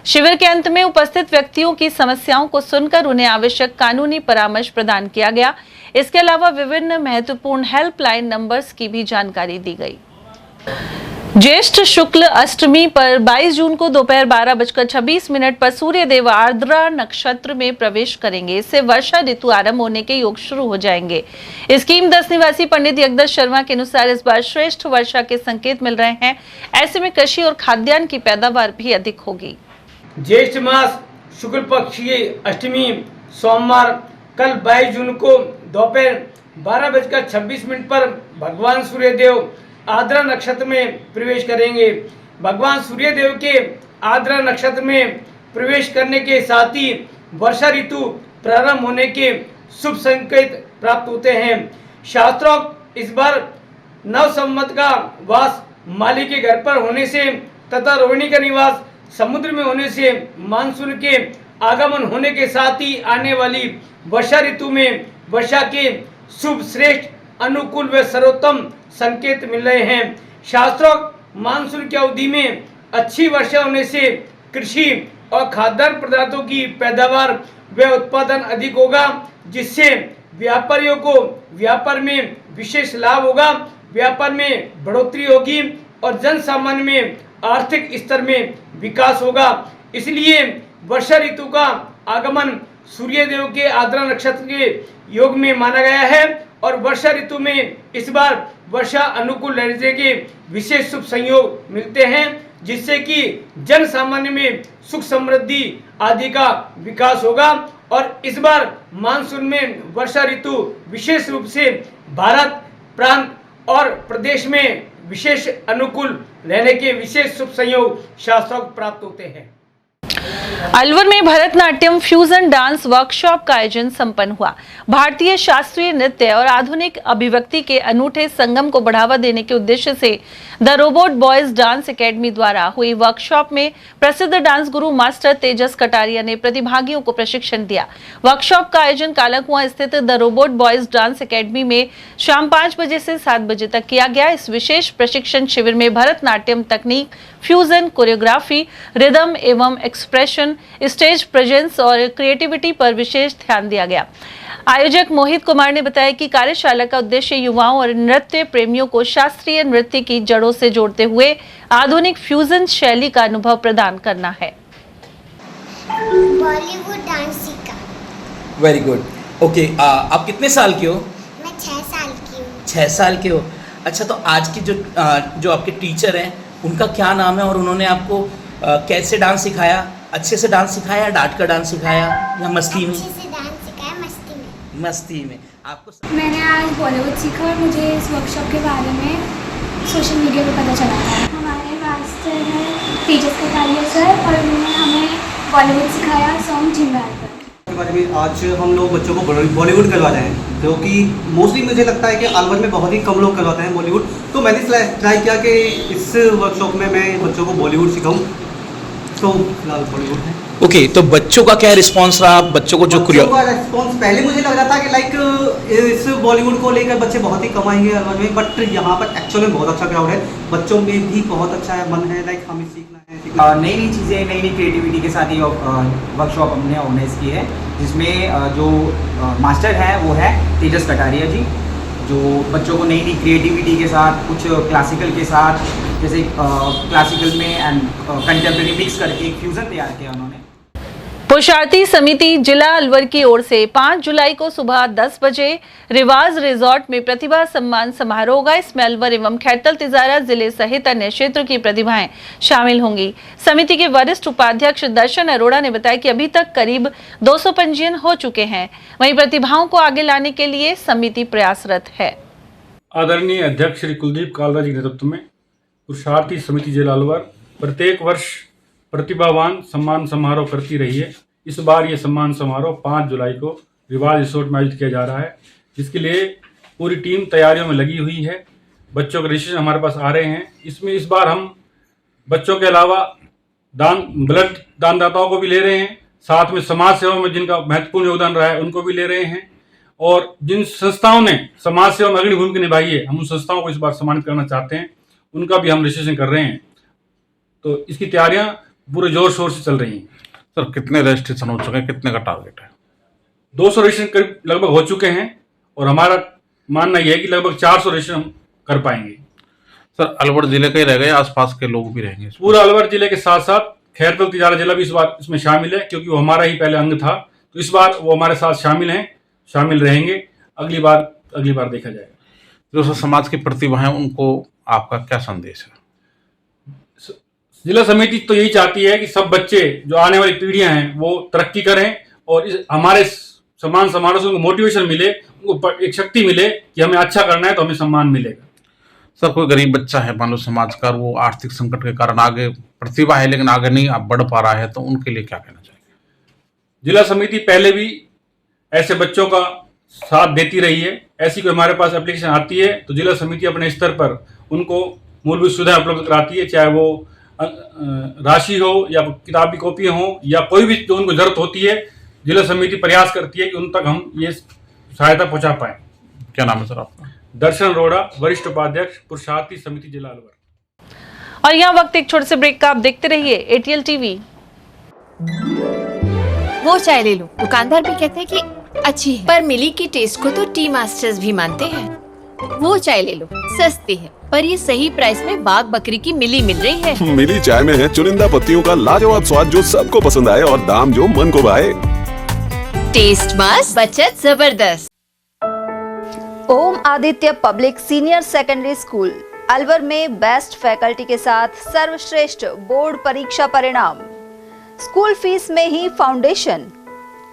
शिविर के अंत में उपस्थित व्यक्तियों की समस्याओं को सुनकर उन्हें आवश्यक कानूनी परामर्श प्रदान किया गया। इसके अलावा विभिन्न महत्वपूर्ण हेल्पलाइन नंबर्स की भी जानकारी दी गई। ज्येष्ठ शुक्ल अष्टमी पर 22 जून को दोपहर 12:26 पर सूर्य देव आर्द्रा नक्षत्र में प्रवेश करेंगे। इससे वर्षा ऋतु आरंभ होने के योग शुरू हो जाएंगे। स्कीम 10 निवासी पंडित यज्ञदत्त शर्मा के अनुसार इस बार श्रेष्ठ वर्षा के संकेत मिल रहे हैं। ऐसे में कृषि और खाद्यान्न की पैदावार भी अधिक होगी। ज्येष्ठ मास शुक्ल पक्ष की अष्टमी सोमवार कल 22 जून को दोपहर 12:26 पर भगवान सूर्यदेव आर्द्रा नक्षत्र में प्रवेश करेंगे। भगवान सूर्यदेव के आर्द्रा नक्षत्र में प्रवेश करने के साथ ही वर्षा ऋतु प्रारंभ होने के शुभ संकेत प्राप्त होते हैं। शास्त्रोक्त इस बार नव संवत का वास माली के घर पर होने से तथा रोहिणी का निवास समुद्र में होने से मानसून के आगमन होने के साथ ही आने वाली वर्षा ऋतु में वर्षा के शुभ, श्रेष्ठ, अनुकूल व सर्वोत्तम संकेत मिल रहे हैं। शास्त्रों मानसून की अवधि में अच्छी वर्षा होने से कृषि और खाद्यान्न पदार्थों की पैदावार व उत्पादन अधिक होगा, जिससे व्यापारियों को व्यापार में विशेष लाभ होगा, व्यापार में बढ़ोतरी होगी और जन सामान्य में आर्थिक स्तर में विकास होगा। इसलिए वर्षा ऋतु का आगमन सूर्यदेव के आर्द्रा नक्षत्र के योग में माना गया है और वर्षा ऋतु में इस बार वर्षा अनुकूल रहने के विशेष शुभ संयोग मिलते हैं, जिससे कि जन सामान्य में सुख समृद्धि आदि का विकास होगा। और इस बार मानसून में वर्षा ऋतु विशेष रूप से भारत प्रांत और प्रदेश में विशेष अनुकूल रहने के विशेष शुभ संयोग शास्त्रों को प्राप्त होते हैं। अलवर में भरतनाट्यम फ्यूजन डांस वर्कशॉप का आयोजन संपन्न हुआ। भारतीय शास्त्रीय नृत्य और आधुनिक अभिव्यक्ति के अनूठे संगम को बढ़ावा देने के उद्देश्य से the robot boys dance academy द्वारा हुई वर्कशॉप में प्रसिद्ध डांस गुरु मास्टर तेजस कटारिया ने प्रतिभागियों को प्रशिक्षण दिया। वर्कशॉप का आयोजन कालाकुआं स्थित the robot boys dance academy में शाम 5 बजे से 7 बजे तक किया गया। इस विशेष प्रशिक्षण शिविर में भरतनाट्यम तकनीक, फ्यूजन, कोरियोग्राफी, रिदम एवं एक्सप्रेशन, स्टेज प्रेजेंस और क्रिएटिविटी पर विशेष ध्यान दिया गया। आयोजक मोहित कुमार ने बताया कि कार्यशाला का उद्देश्य युवाओं और नृत्य प्रेमियों को शास्त्रीय नृत्य की जड़ों से जोड़ते हुए आधुनिक फ्यूजन शैली का अनुभव प्रदान करना है। बॉलीवुड डांस सीखा। Very good. ओके, आप कितने साल की हो? मैं 6 साल की हूँ। 6 साल के हो। अच्छा, तो आज की जो आपके टीचर हैं उनका क्या नाम है और उन्होंने आपको कैसे डांस सिखाया? अच्छे से डांस सिखाया, डांट कर डांस सिखाया या मस्ती में? अच्छे से डांस सिखाया, मस्ती में। मस्ती में। आपको मैंने आज बॉलीवुड सीखा और मुझे इस वर्कशॉप के बारे में सोशल मीडिया पे पता चला था। हमारे मास्टर हैं तेजस कटारिया सर और उन्होंने हमें बॉलीवुड सिखाया सॉन्ग झिंगार पर। आज हम लोग बच्चों को बॉलीवुड करवा रहे हैं, क्योंकि मोस्टली मुझे लगता है कि अलवर में बहुत ही कम लोग करवाते हैं बॉलीवुड। तो मैंने ट्राई किया कि इस वर्कशॉप में मैं बच्चों को बॉलीवुड सिखाऊं, तो फिलहाल बॉलीवुड है। ओके, तो बच्चों का क्या रिस्पांस रहा? बच्चों को जो रिस्पांस पहले मुझे लग रहा था कि लाइक इस बॉलीवुड को लेकर बच्चे बहुत ही कम आएंगे अलवर में, बट यहाँ पर एक्चुअली में बहुत अच्छा क्राउड है, बच्चों में भी बहुत अच्छा है, मन है, लाइक हमें सीखना है। नई नई चीज़ें, नई नई क्रिएटिविटी के साथ ये वर्कशॉप हमने ऑर्गेनाइज की है, जिसमें जो मास्टर हैं वो है तेजस कटारिया जी, जो बच्चों को नई नई क्रिएटिविटी के साथ, कुछ क्लासिकल के साथ, जैसे क्लासिकल में एंड कंटेम्प्रेरी मिक्स करके एक फ्यूज़न तैयार किया उन्होंने। पुरुषार्थी समिति जिला अलवर की ओर से 5 जुलाई को सुबह 10 बजे रिवाज रिजॉर्ट में प्रतिभा सम्मान समारोह होगा। इसमें अलवर एवं खैरतल तिजारा जिले सहित अन्य क्षेत्र की प्रतिभाएं शामिल होंगी। समिति के वरिष्ठ उपाध्यक्ष दर्शन अरोड़ा ने बताया कि अभी तक करीब 200 पंजीयन हो चुके हैं। वहीं प्रतिभाओं को आगे लाने के लिए समिति प्रयासरत है। आदरणीय अध्यक्ष श्री कुलदीप कालरा जी के नेतृत्व में पुरुषार्थी समिति जिला अलवर प्रत्येक वर्ष प्रतिभावान सम्मान समारोह करती रही है। इस बार ये सम्मान समारोह 5 जुलाई को रिवाज रिसोर्ट में आयोजित किया जा रहा है, जिसके लिए पूरी टीम तैयारियों में लगी हुई है। बच्चों के रजिस्ट्रेशन हमारे पास आ रहे हैं। इसमें इस बार हम बच्चों के अलावा ब्लड दानदाताओं को भी ले रहे हैं, साथ में समाज सेवा में जिनका महत्वपूर्ण योगदान रहा है उनको भी ले रहे हैं, और जिन संस्थाओं ने समाज सेवा में अग्रणी भूमिका निभाई है हम उन संस्थाओं को इस बार सम्मानित करना चाहते हैं, उनका भी हम रजिस्ट्रेशन कर रहे हैं। तो इसकी तैयारियां पूरे जोर शोर से चल रही हैं। सर, कितने रजिस्ट्रेशन हो चुके हैं? कितने का टारगेट है? 200 रजिस्ट्रेशन करीब लगभग हो चुके हैं और हमारा मानना यह है कि लगभग 400 रजिस्ट्रेशन हम कर पाएंगे। सर, अलवर जिले के ही रह गए, आसपास के लोग भी रहेंगे? पूरा अलवर जिले के साथ साथ खैरतल तिजारा जिला भी इस बार इसमें शामिल है, क्योंकि वो हमारा ही पहले अंग था, तो इस बार वो हमारे साथ शामिल रहेंगे। अगली बार देखा जाएगा। जो समाज की प्रतिभा है उनको आपका क्या संदेश है? जिला समिति तो यही चाहती है कि सब बच्चे, जो आने वाली पीढ़ियां हैं, वो तरक्की करें और इस हमारे सम्मान समारोह से उनको मोटिवेशन मिले, उनको एक शक्ति मिले कि हमें अच्छा करना है तो हमें सम्मान मिलेगा। सर, कोई गरीब बच्चा है मान लो समाज का, वो आर्थिक संकट के कारण आगे प्रतिभा है लेकिन आगे नहीं बढ़ पा रहा है, तो उनके लिए क्या कहना चाहिए? जिला समिति पहले भी ऐसे बच्चों का साथ देती रही है। ऐसी कोई हमारे पास एप्लीकेशन आती है तो जिला समिति अपने स्तर पर उनको मूलभूत सुविधाएं उपलब्ध कराती है, चाहे वो राशि हो या किताबी कॉपी हो या कोई भी जो उनको जरूरत होती है, जिला समिति प्रयास करती है कि उन तक हम ये सहायता पहुंचा पाए। क्या नाम है सर आपका? दर्शन रोड़ा, वरिष्ठ उपाध्यक्ष पुरुषार्थी समिति जिला अलवर। और यहाँ वक्त एक छोटे से ब्रेक का, आप देखते रहिए एटीएल टीवी। वो चाय ले लो, दुकानदार भी कहते हैं कि अच्छी है, पर मिली की टेस्ट को तो टी मास्टर्स भी मानते हैं। वो चाय ले लो, सस्ती है पर ये सही प्राइस में बाग बकरी की मिली मिल रही है। मिली चाय में है चुनिंदा पत्तियों का लाजवाब स्वाद जो सबको पसंद आए और दाम जो मन को भाए। टेस्ट मस्त, बचत जबरदस्त। Om Aditya public senior secondary school Alwar में बेस्ट फैकल्टी के साथ सर्वश्रेष्ठ बोर्ड परीक्षा परिणाम। स्कूल फीस में ही फाउंडेशन,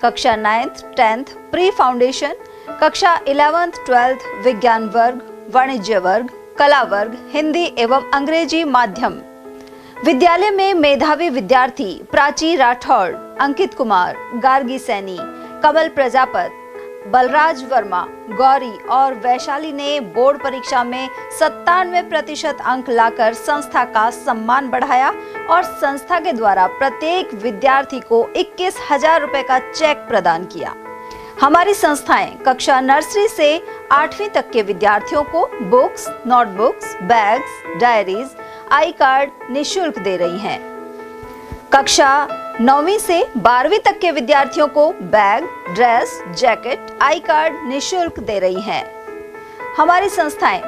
कक्षा 9th 10th प्री फाउंडेशन, कक्षा 11th 12th विज्ञान वर्ग, वाणिज्य वर्ग, कला वर्ग, हिंदी एवं अंग्रेजी माध्यम। विद्यालय में मेधावी विद्यार्थी प्राची राठौड़, अंकित कुमार, गार्गी सैनी, कमल प्रजापत, बलराज वर्मा, गौरी और वैशाली ने बोर्ड परीक्षा में 97% अंक लाकर संस्था का सम्मान बढ़ाया और संस्था के द्वारा प्रत्येक विद्यार्थी को 21,000 रुपए का चेक प्रदान किया। हमारी संस्थाएं कक्षा नर्सरी से 8वीं तक के विद्यार्थियों को बुक्स, नोटबुक्स, बैग्स, डायरीज, आई कार्ड निःशुल्क दे रही हैं। कक्षा 9वीं से 12वीं तक के विद्यार्थियों को bag, dress, jacket, I card निःशुल्क दे रही हैं। हमारी संस्थाएं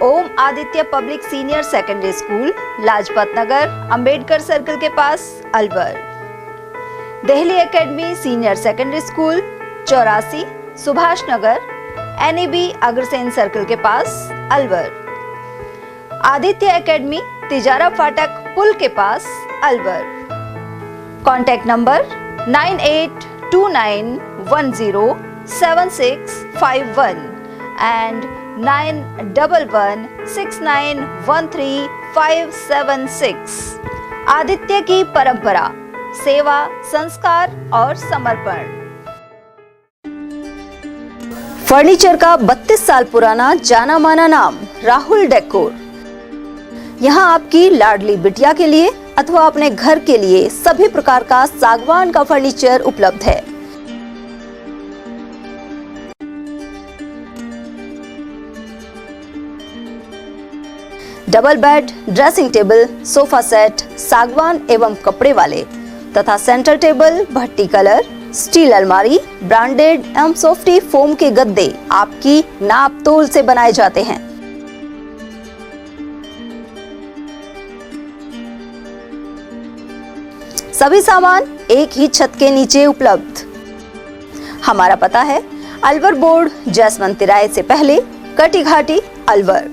Om Aditya public senior secondary school, Lajpat Nagar, Ambedkar circle के पास, Alwar. Delhi academy senior secondary school, 84 Subhash Nagar, NEB Agrasen circle के पास, अलवर। आदित्य एकेडमी तिजारा फाटक पुल के पास, Alwar. Contact number 9829107651 and 9116913576। Aditya की परंपरा, सेवा, संस्कार और समर्पण। फर्नीचर का 32 साल पुराना जाना माना नाम राहुल डेकोर। यहाँ आपकी लाडली बिटिया के लिए अथवा अपने घर के लिए सभी प्रकार का सागवान का फर्नीचर उपलब्ध है। Double bed, dressing table, sofa set सागवान एवं कपड़े वाले तथा सेंटर टेबल, भट्टी कलर, स्टील अलमारी, ब्रांडेड एवं सॉफ्टी फोम के गद्दे आपकी नाप तोल से बनाए जाते हैं। सभी सामान एक ही छत के नीचे उपलब्ध। हमारा पता है अलवर बोर्ड, जैसमंत तिराहे से पहले, Kati Ghati, Alwar.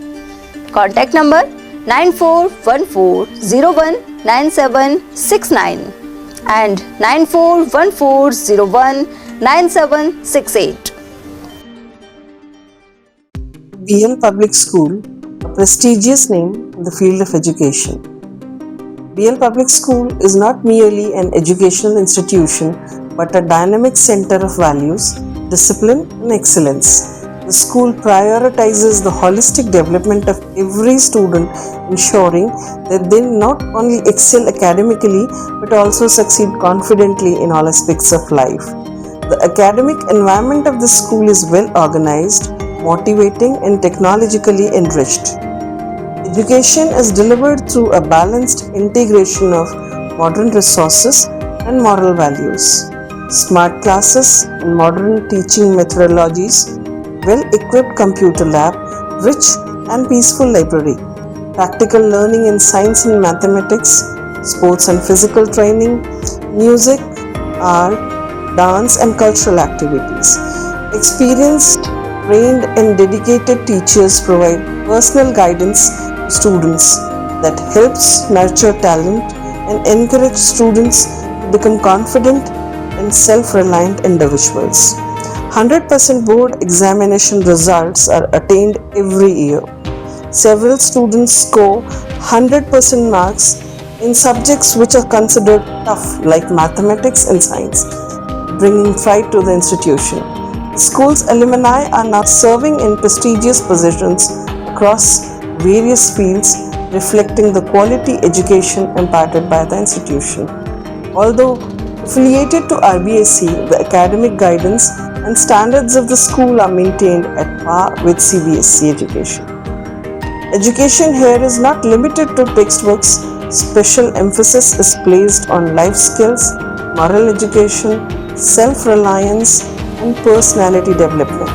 Contact number 9414019769 and 9414019768। BL Public School, a prestigious name in the field of education. BL Public School is not merely an educational institution but a dynamic center of values, discipline and excellence. The school prioritizes the holistic development of every student, ensuring that they not only excel academically but also succeed confidently in all aspects of life. The academic environment of the school is well organized, motivating and technologically enriched. Education is delivered through a balanced integration of modern resources and moral values. Smart classes and modern teaching methodologies, well-equipped computer lab, rich and peaceful library, practical learning in science and mathematics, sports and physical training, music, art, dance and cultural activities. Experienced, trained and dedicated teachers provide personal guidance to students that helps nurture talent and encourage students to become confident and self-reliant individuals. 100% board examination results are attained every year. Several students score 100% marks in subjects which are considered tough like mathematics and science, bringing pride to the institution. The school's alumni are now serving in prestigious positions across various fields, reflecting the quality education imparted by the institution. Although affiliated to RBSC, the academic guidance and standards of the school are maintained at par with CBSE education. Education here is not limited to textbooks. Special emphasis is placed on life skills, moral education, self-reliance, and personality development.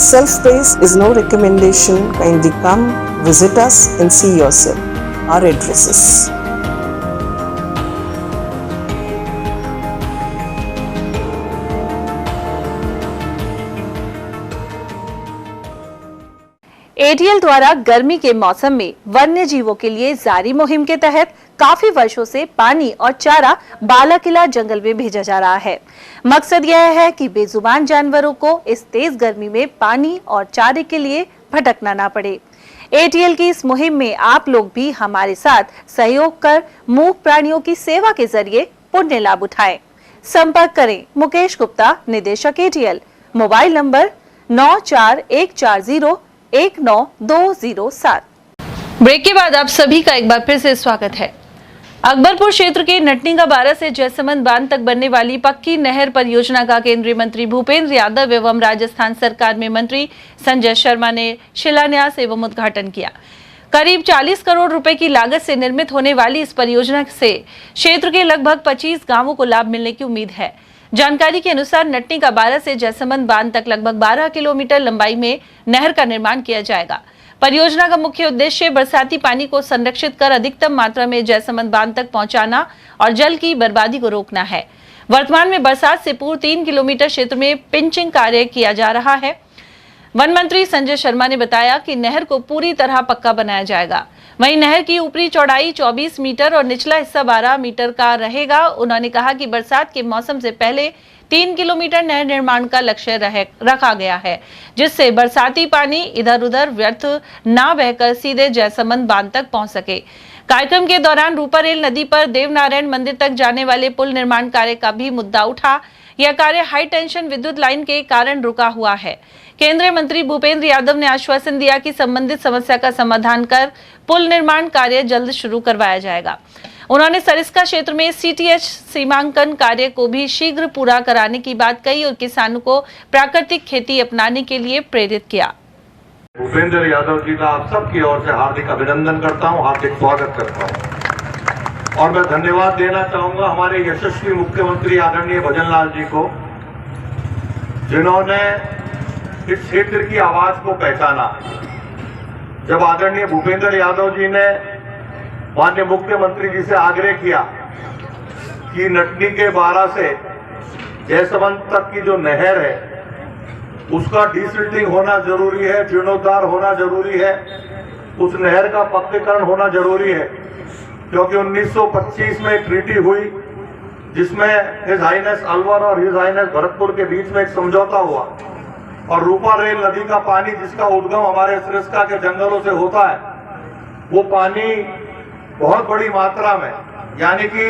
Self-praise is no recommendation. Kindly come, visit us and see yourself. Our addresses. ATL द्वारा गर्मी के मौसम में वन्य जीवों के लिए जारी मुहिम के तहत काफी वर्षों से पानी और चारा बालाकिला जंगल में भेजा जा रहा है। मकसद यह है कि बेजुबान जानवरों को इस तेज गर्मी में पानी और चारे के लिए भटकना ना पड़े। एटीएल की इस मुहिम में आप लोग भी हमारे साथ सहयोग कर मूक प्राणियों की सेवा के जरिए पुण्य लाभ उठाएं। संपर्क करें मुकेश गुप्ता, निदेशक एटीएल, मोबाइल नंबर 9414019207। ब्रेक के बाद आप सभी का एक बार फिर से स्वागत है। अकबरपुर क्षेत्र के नटनी का 12 से जयसमंद बांध तक बनने वाली पक्की नहर परियोजना का केंद्रीय मंत्री भूपेंद्र यादव एवं राजस्थान सरकार में मंत्री संजय शर्मा ने शिलान्यास एवं उद्घाटन किया। करीब 40 करोड़ रुपए की लागत से निर्मित होने वाली इस परियोजना से क्षेत्र के लगभग 25 गांवों को लाभ मिलने की उम्मीद है। जानकारी के अनुसार नटनी का 12 से जयसमंद बांध तक लगभग 12 किलोमीटर लंबाई में नहर का निर्माण किया जाएगा। परियोजना का मुख्य उद्देश्य बरसाती पानी को संरक्षित कर अधिकतम मात्रा में जयसमंद बांध तक पहुंचाना और जल की बर्बादी को रोकना है। वर्तमान में बरसात से पूर्व 3 किलोमीटर क्षेत्र में पिंचिंग कार्य किया जा रहा है। वन मंत्री संजय शर्मा ने बताया कि नहर को पूरी तरह पक्का बनाया जाएगा। वहीं नहर की ऊपरी चौड़ाई 24 मीटर और निचला हिस्सा 12 मीटर का रहेगा। उन्होंने कहा कि बरसात के मौसम से पहले 3 किलोमीटर नहर निर्माण का लक्ष्य रखा गया है, जिससे बरसाती पानी इधर उधर व्यर्थ न बहकर सीधे जयसमंद बांध तक पहुंच सके। कार्यक्रम के दौरान रूपारेल नदी पर देवनारायण मंदिर तक जाने वाले पुल निर्माण कार्य का भी मुद्दा उठा। यह कार्य हाई टेंशन विद्युत लाइन के कारण रुका हुआ है। केंद्रीय मंत्री भूपेंद्र यादव ने आश्वासन दिया कि संबंधित समस्या का समाधान कर पुल निर्माण कार्य जल्द शुरू करवाया जाएगा। उन्होंने सरिस्का क्षेत्र में सीटीएच सीमांकन कार्य को भी शीघ्र पूरा कराने की बात कही और किसानों को प्राकृतिक खेती अपनाने के लिए प्रेरित किया। भूपेंद्र यादव जी का आप सबकी ओर से हार्दिक अभिनंदन करता हूं, हार्दिक स्वागत करता हूं और मैं धन्यवाद देना चाहूंगा हमारे यशस्वी मुख्यमंत्री आदरणीय भजनलाल जी को, जिन्होंने इस क्षेत्र की आवाज को पहचाना। जब आदरणीय भूपेंद्र यादव जी ने माननीय मुख्यमंत्री जी से आग्रह किया कि नटनी के 12 से जयसमंद तक की जो नहर है उसका डिसिल्टिंग होना जरूरी है, जीर्णोद्धार होना जरूरी है, उस नहर का पक्कीकरण होना जरूरी है, क्योंकि 1925 में ट्रीटी हुई जिसमें हिज हाइनेस अलवर और हिज हाइनेस भरतपुर के बीच में एक समझौता हुआ और रूपारेल नदी का पानी जिसका उद्गम हमारे सरिस्का के जंगलों से होता है, वो पानी बहुत बड़ी मात्रा में यानी कि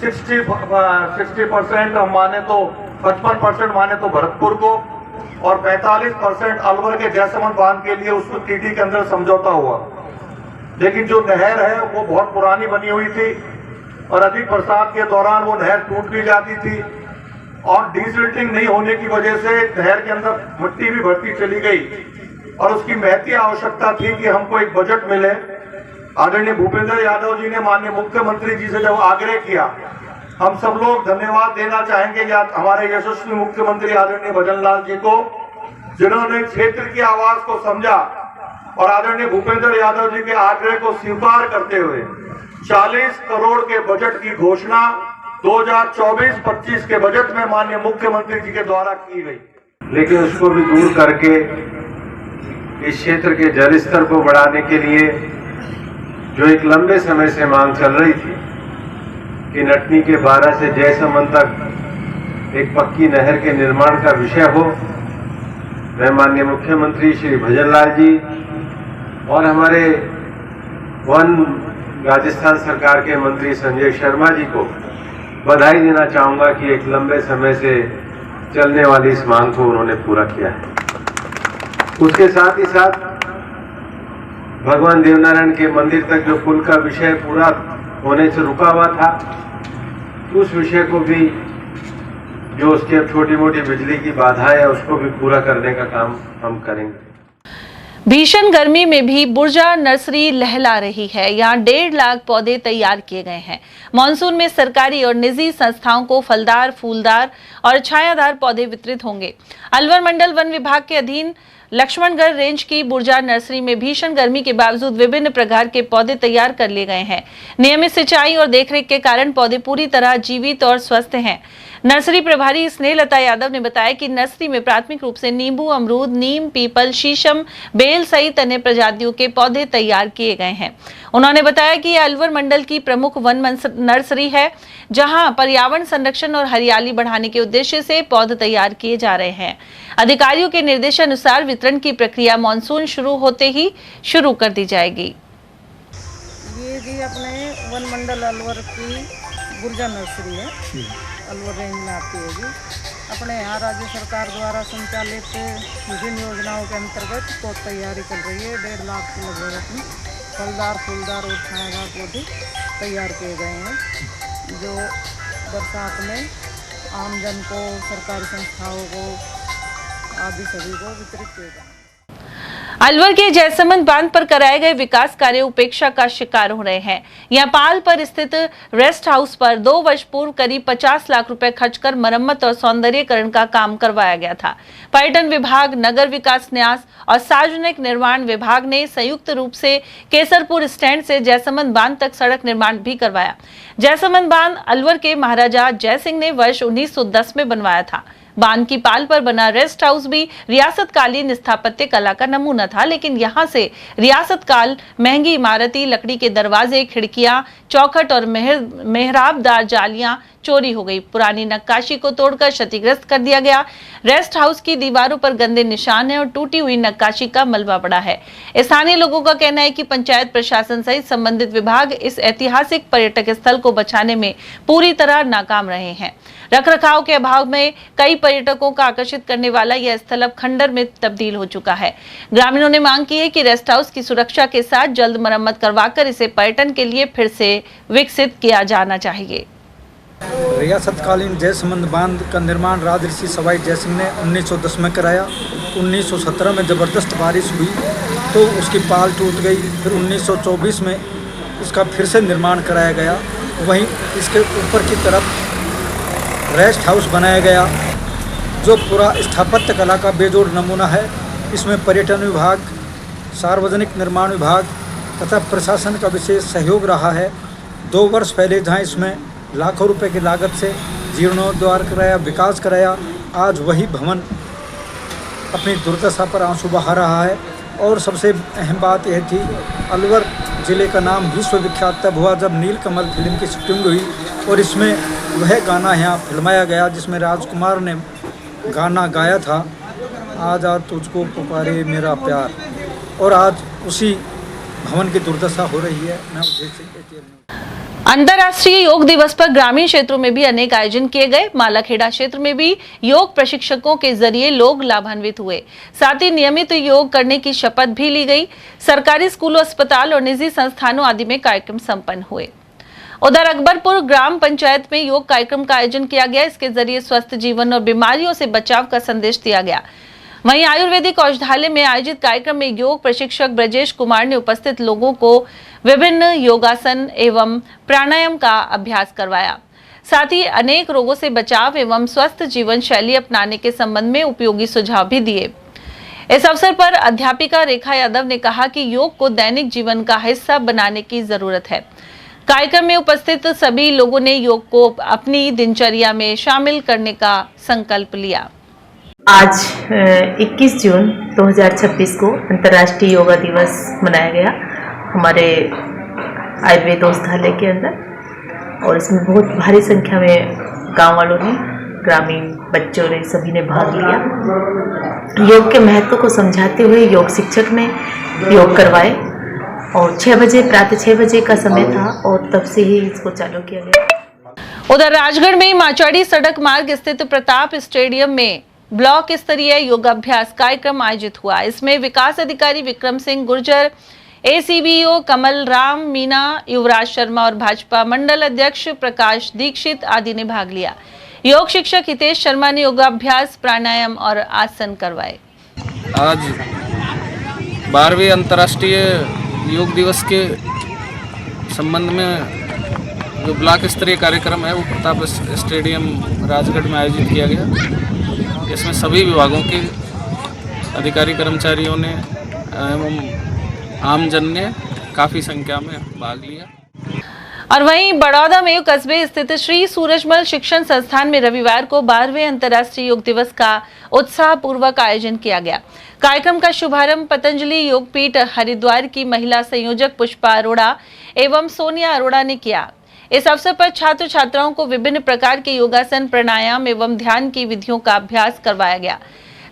60% हम माने तो 55% माने तो भरतपुर को और 45% अलवर के जयसमंद बांध के लिए उसमें टीटी के अंदर समझौता हुआ। लेकिन जो नहर है वो बहुत पुरानी बनी हुई थी और अधिक बरसात के दौरान वो नहर टूट भी जाती थी और डिसिल्टिंग नहीं होने की वजह से नहर के अंदर मिट्टी भी भरती चली गई और उसकी महती आवश्यकता थी कि हमको एक बजट मिले। आदरणीय भूपेंद्र यादव जी ने माननीय मुख्यमंत्री जी से जब आग्रह किया, हम सब लोग धन्यवाद देना चाहेंगे हमारे यशस्वी मुख्यमंत्री आदरणीय भजनलाल जी को, जिन्होंने क्षेत्र की आवाज को समझा और आदरणीय भूपेंद्र यादव जी के आग्रह को स्वीकार करते हुए 40 करोड़ के बजट की घोषणा 2024-25 के बजट में माननीय मुख्यमंत्री जी के द्वारा की गई। लेकिन उसको भी दूर करके इस क्षेत्र के जल स्तर को बढ़ाने के लिए जो एक लंबे समय से मांग चल रही थी कि नटनी के 12 से जयसमंद तक एक पक्की नहर के निर्माण का विषय हो, मैं माननीय मुख्यमंत्री श्री भजनलाल जी और हमारे वन राजस्थान सरकार के मंत्री संजय शर्मा जी को बधाई देना चाहूंगा कि एक लंबे समय से चलने वाली इस मांग को उन्होंने पूरा किया है। उसके साथ ही साथ भगवान देवनारायण के मंदिर तक जो पुल का विषय पूरा होने से रुका हुआ था, उस विषय को भी जो उसकी छोटी मोटी बिजली की बाधा है उसको भी पूरा करने का काम हम करेंगे। भीषण गर्मी में भी बुर्जा नर्सरी लहला रही है। यहाँ 1.5 लाख पौधे तैयार किए गए हैं। मानसून में सरकारी और निजी संस्थाओं को फलदार, फूलदार और छायादार पौधे वितरित होंगे। अलवर मंडल वन विभाग के अधीन लक्ष्मणगढ़ रेंज की बुर्जा नर्सरी में भीषण गर्मी के बावजूद विभिन्न प्रकार के पौधे तैयार कर लिए गए हैं। नियमित सिंचाई और देखरेख के कारण पौधे पूरी तरह जीवित और स्वस्थ हैं। नर्सरी प्रभारी स्नेहलता यादव ने बताया कि नर्सरी में प्राथमिक रूप से नींबू, अमरूद, नीम, पीपल, शीशम, बेल सहित अन्य प्रजातियों के पौधे तैयार किए गए हैं। उन्होंने बताया कि यह अलवर मंडल की प्रमुख वन नर्सरी है, जहां पर्यावरण संरक्षण और हरियाली बढ़ाने के उद्देश्य से पौधे तैयार किए जा रहे हैं। अधिकारियों के निर्देशानुसार वितरण की प्रक्रिया मानसून शुरू होते ही शुरू कर दी जाएगी। ये जी अपने वन मंडल अलवर की बुर्जा नर्सरी है, अलवर रेंज में आती है जी। अपने यहाँ राज्य सरकार द्वारा संचालित विभिन्न योजनाओं के अंतर्गत पौध तैयारी चल रही है। 1.5 लाख के लगभग अपनी फलदार, फूलदार और छायादार पौधे तैयार किए गए हैं, जो बरसात में आमजन को, सरकारी संस्थाओं को आदि सभी को वितरित किए गए। अलवर के जयसमंद बांध पर कराए गए विकास कार्य उपेक्षा का शिकार हो रहे हैं। यहाँ पाल पर स्थित रेस्ट हाउस पर 2 वर्ष पूर्व करीब 50 लाख रुपए खर्च कर मरम्मत और सौंदर्यीकरण का काम करवाया गया था। पर्यटन विभाग, नगर विकास न्यास और सार्वजनिक निर्माण विभाग ने संयुक्त रूप से केसरपुर स्टैंड से जयसमंद बांध तक सड़क निर्माण भी करवाया। जयसमंद बांध अलवर के महाराजा जयसिंह ने वर्ष 1910 में बनवाया था। बांध की पाल पर बना रेस्ट हाउस भी रियासत कालीन स्थापत्य कला का नमूना था, लेकिन यहां से रियासत काल महंगी इमारती लकड़ी के दरवाजे, खिड़कियां, चौखट और मेहराबदार जालियां चोरी हो गई। पुरानी नक्काशी को तोड़कर क्षतिग्रस्त कर दिया गया। रेस्ट हाउस की दीवारों पर गंदे निशान हैं और टूटी हुई नक्काशी का मलबा पड़ा है। स्थानीय लोगों का कहना है कि पंचायत प्रशासन सहित संबंधित विभाग इस ऐतिहासिक पर्यटक स्थल को बचाने में पूरी तरह नाकाम रहे हैं। रखरखाव के अभाव में कई पर्यटकों को आकर्षित करने वाला यह स्थल अब खंडर में तब्दील हो चुका है। ग्रामीणों ने मांग की है कि रेस्ट हाउस की सुरक्षा के साथ जल्द मरम्मत करवाकर इसे पर्यटन के लिए फिर से विकसित किया जाना चाहिए। रियासतकालीन जयसमंद बांध का निर्माण राजऋषि सवाई जयसिंह ने 1910 में कराया। 1917 में ज़बरदस्त बारिश हुई तो उसकी पाल टूट गई। फिर 1924 में इसका फिर से निर्माण कराया गया। वहीं इसके ऊपर की तरफ रेस्ट हाउस बनाया गया, जो पूरा स्थापत्य कला का बेजोड़ नमूना है। इसमें पर्यटन विभाग, सार्वजनिक निर्माण विभाग तथा प्रशासन का विशेष सहयोग रहा है। 2 वर्ष पहले जहाँ इसमें लाखों रुपए की लागत से जीर्णोद्धार कराया, विकास कराया, आज वही भवन अपनी दुर्दशा पर आंसू बहा रहा है। और सबसे अहम बात यह थी, अलवर ज़िले का नाम विश्वविख्यात तब हुआ जब नीलकमल फिल्म की शूटिंग हुई और इसमें वह गाना यहाँ फिल्माया गया जिसमें राजकुमार ने गाना गाया था, आज तुझको पुकारे मेरा प्यार। और आज उसी भवन की दुर्दशा हो रही है। मैं अंतर्राष्ट्रीय योग दिवस पर ग्रामीण क्षेत्रों में भी अनेक आयोजन किए गए। मालाखेड़ा क्षेत्र में भी योग प्रशिक्षकों के जरिए लोग लाभान्वित हुए। साथ ही नियमित योग करने की शपथ भी ली गई। सरकारी स्कूलों, अस्पताल और निजी संस्थानों आदि में कार्यक्रम संपन्न हुए। उधर अकबरपुर ग्राम पंचायत में योग कार्यक्रम का आयोजन किया गया। इसके जरिए स्वस्थ जीवन और बीमारियों से बचाव का संदेश दिया गया। वहीं आयुर्वेदिक औषधालय में आयोजित कार्यक्रम में योग प्रशिक्षक ब्रजेश कुमार ने उपस्थित लोगों को विभिन्न योगासन एवं प्राणायाम का अभ्यास करवाया। साथ ही अनेक रोगों से बचाव एवं स्वस्थ जीवन शैली अपनाने के संबंध में उपयोगी सुझाव भी दिए। इस अवसर पर अध्यापिका रेखा यादव ने कहा कि योग को दैनिक जीवन का हिस्सा बनाने की जरूरत है। कार्यक्रम में उपस्थित सभी लोगों ने योग को अपनी दिनचर्या में शामिल करने का संकल्प लिया। आज 21 जून 2026 को अंतर्राष्ट्रीय योगा दिवस मनाया गया हमारे आयुर्वेद औषधालय के अंदर, और इसमें बहुत भारी संख्या में गांव वालों ने, ग्रामीण बच्चों ने, सभी ने भाग लिया। योग के महत्व को समझाते हुए योग शिक्षक ने योग करवाए और 6 बजे, प्रातः 6 बजे का समय था और तब से ही इसको चालू किया गया। उधर राजगढ़ में माचवाड़ी सड़क मार्ग स्थित प्रताप स्टेडियम में ब्लॉक स्तरीय योगाभ्यास कार्यक्रम आयोजित हुआ। इसमें विकास अधिकारी विक्रम सिंह गुर्जर, एसीबीओ कमल राम मीना, युवराज शर्मा और भाजपा मंडल अध्यक्ष प्रकाश दीक्षित आदि ने भाग लिया। योग शिक्षक हितेश शर्मा ने योगाभ्यास, प्राणायाम और आसन करवाए। आज 12वें अंतर्राष्ट्रीय योग दिवस के संबंध में जो ब्लॉक स्तरीय कार्यक्रम है वो प्रताप स्टेडियम राजगढ़ में आयोजित किया गया। इसमें सभी विभागों के अधिकारी कर्मचारियों ने एवं आमजन ने काफ़ी संख्या में भाग लिया। और वहीं बड़ौदा में कस्बे स्थित श्री सूरजमल शिक्षण संस्थान में रविवार को 12वें अंतर्राष्ट्रीय योग दिवस का उत्साहपूर्वक आयोजन किया गया। कार्यक्रम का शुभारंभ पतंजलि योगपीठ हरिद्वार की महिला संयोजक पुष्पा अरोड़ा एवं सोनिया अरोड़ा ने किया। इस अवसर पर छात्र छात्राओं को विभिन्न प्रकार के योगासन, प्राणायाम एवं ध्यान की विधियों का अभ्यास करवाया गया।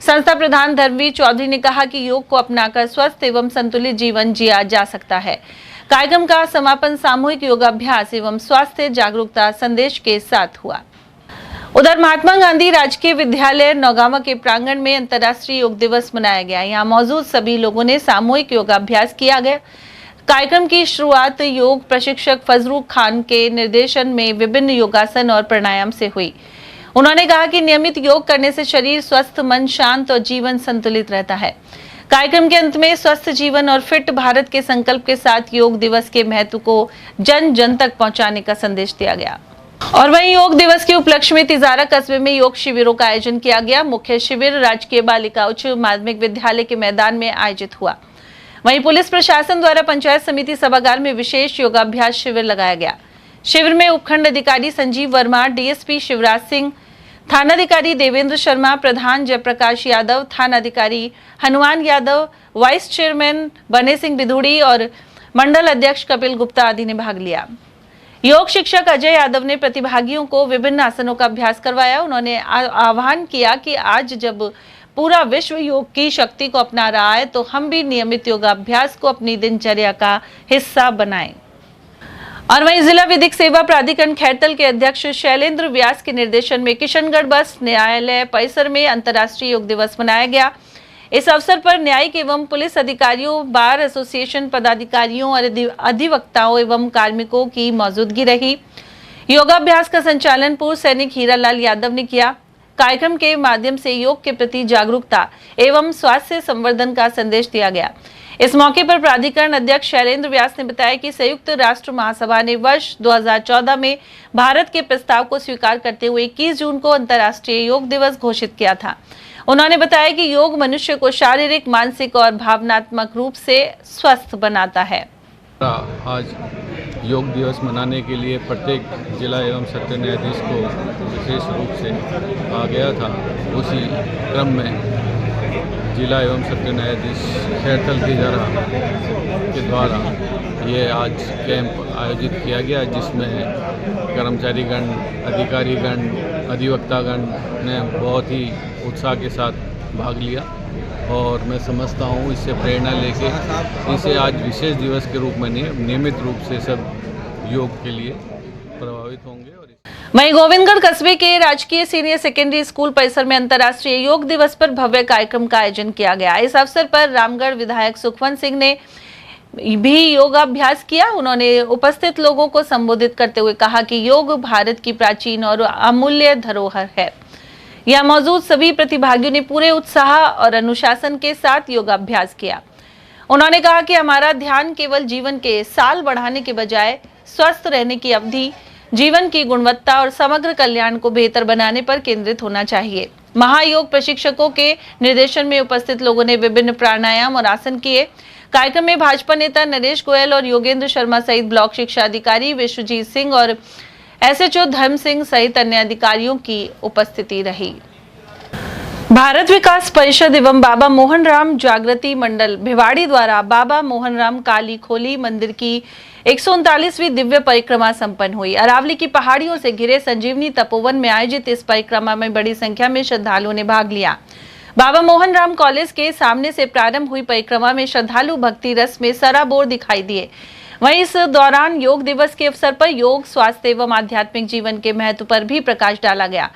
संस्था प्रधान धर्मवीर चौधरी ने कहा कि योग को अपनाकर स्वस्थ एवं संतुलित जीवन जिया जा सकता है। कार्यक्रम का समापन सामूहिक योगाभ्यास एवं स्वास्थ्य जागरूकता संदेश के साथ हुआ। उधर महात्मा गांधी राजकीय विद्यालय नौगांवा के प्रांगण में अंतर्राष्ट्रीय योग दिवस मनाया गया। यहाँ मौजूद सभी लोगों ने सामूहिक योगाभ्यास किया गया। कार्यक्रम की शुरुआत योग प्रशिक्षक फजलू खान के निर्देशन में विभिन्न योगासन और प्राणायाम से हुई। उन्होंने कहा कि नियमित योग करने से शरीर स्वस्थ, मन शांत और जीवन संतुलित रहता है। कार्यक्रम के अंत में स्वस्थ जीवन और फिट भारत के संकल्प के साथ योग दिवस के महत्व को जन जन तक पहुंचाने का संदेश दिया गया। और वहीं योग दिवस के उपलक्ष्य में तिजारा कस्बे में योग शिविरों का आयोजन किया गया। मुख्य शिविर राजकीय बालिका उच्च माध्यमिक विद्यालय के मैदान में आयोजित हुआ। वहीं पुलिस प्रशासन द्वारा पंचायत समिति सभागार में विशेष योगाभ्यास शिविर लगाया गया। शिविर में उपखंड अधिकारी संजीव वर्मा, डीएसपी शिवराज सिंह, थानाधिकारी देवेंद्र शर्मा, प्रधान जयप्रकाश यादव, थानाधिकारी हनुमान यादव, वाइस चेयरमैन बने सिंह बिधुड़ी और मंडल अध्यक्ष कपिल गुप्ता आदि ने भाग लिया। योग शिक्षक अजय यादव ने प्रतिभागियों को विभिन्न आसनों का अभ्यास करवाया। उन्होंने आह्वान किया कि आज जब पूरा विश्व योग की शक्ति को अपना रहा है तो हम भी नियमित योगाभ्यास को अपनी दिनचर्या का हिस्सा बनाएं। और वहीं जिला विधिक सेवा प्राधिकरण खैरतल के अध्यक्ष शैलेंद्र व्यास के निर्देशन में किशनगढ़ बस न्यायालय परिसर में अंतर्राष्ट्रीय योग दिवस मनाया गया। इस अवसर पर न्यायिक एवं पुलिस अधिकारियों, बार एसोसिएशन पदाधिकारियों और अधिवक्ताओं एवं कार्मिकों की मौजूदगी रही। योगाभ्यास का संचालन पूर्व सैनिक हीरालाल यादव ने किया। कार्यक्रम के माध्यम से योग के प्रति जागरूकता एवं स्वास्थ्य संवर्धन का संदेश दिया गया। इस मौके पर प्राधिकरण अध्यक्ष शैलेंद्र व्यास ने बताया कि संयुक्त राष्ट्र महासभा ने वर्ष 2014 में भारत के प्रस्ताव को स्वीकार करते हुए 21 जून को अंतर्राष्ट्रीय योग दिवस घोषित किया था। उन्होंने बताया कि योग मनुष्य को शारीरिक, मानसिक और भावनात्मक रूप से स्वस्थ बनाता है। आज योग दिवस मनाने के लिए प्रत्येक जिला एवं सत्र न्यायाधीश को विशेष रूप से कहा गया था। उसी क्रम में जिला एवं सत्र न्यायाधीश खैरतल तिजारा के द्वारा ये आज कैंप आयोजित किया गया, जिसमें कर्मचारीगण, अधिकारीगण, अधिवक्तागण ने बहुत ही उत्साह के साथ भाग लिया और मैं समझता हूँ इससे प्रेरणा लेके इसे आज विशेष दिवस के रूप में नियमित रूप से सब योग के लिए प्रभावित होंगे। वहीं गोविंदगढ़ कस्बे के राजकीय सीनियर सेकेंडरी स्कूल परिसर में अंतर्राष्ट्रीय योग दिवस पर भव्य कार्यक्रम का आयोजन किया गया। इस अवसर पर रामगढ़ विधायक सुखवंत सिंह ने भी योगाभ्यास किया। उन्होंने उपस्थित लोगों को संबोधित करते हुए कहा कि योग भारत की प्राचीन और अमूल्य धरोहर है। यहाँ मौजूद सभी प्रतिभागियों ने पूरे उत्साह और अनुशासन के साथ योगाभ्यास किया। उन्होंने कहा कि हमारा ध्यान केवल जीवन के साल बढ़ाने के बजाय स्वस्थ रहने की अवधि, जीवन की गुणवत्ता और समग्र कल्याण को बेहतर बनाने पर केंद्रित होना चाहिए। महायोग प्रशिक्षकों के निर्देशन में उपस्थित लोगों ने विभिन्न प्राणायाम और आसन किए। कार्यक्रम में भाजपा नेता नरेश गोयल और योगेंद्र शर्मा सहित ब्लॉक शिक्षा अधिकारी विश्वजीत सिंह और एसएचओ धर्म सिंह सहित अन्य अधिकारियों की उपस्थिति रही। भारत विकास परिषद एवं बाबा मोहन राम जागृति मंडल भिवाड़ी द्वारा बाबा मोहन राम काली खोली मंदिर की 139वीं दिव्य परिक्रमा संपन्न हुई। अरावली की पहाड़ियों से घिरे संजीवनी तपोवन में आयोजित इस परिक्रमा में बड़ी संख्या में श्रद्धालुओं ने भाग लिया। बाबा मोहन राम कॉलेज के सामने से प्रारंभ हुई परिक्रमा में श्रद्धालु भक्ति रस में सराबोर दिखाई दिए। वहीं इस दौरान योग दिवस के अवसर पर योग, स्वास्थ्य एवं आध्यात्मिक जीवन के महत्व पर भी प्रकाश डाला गया।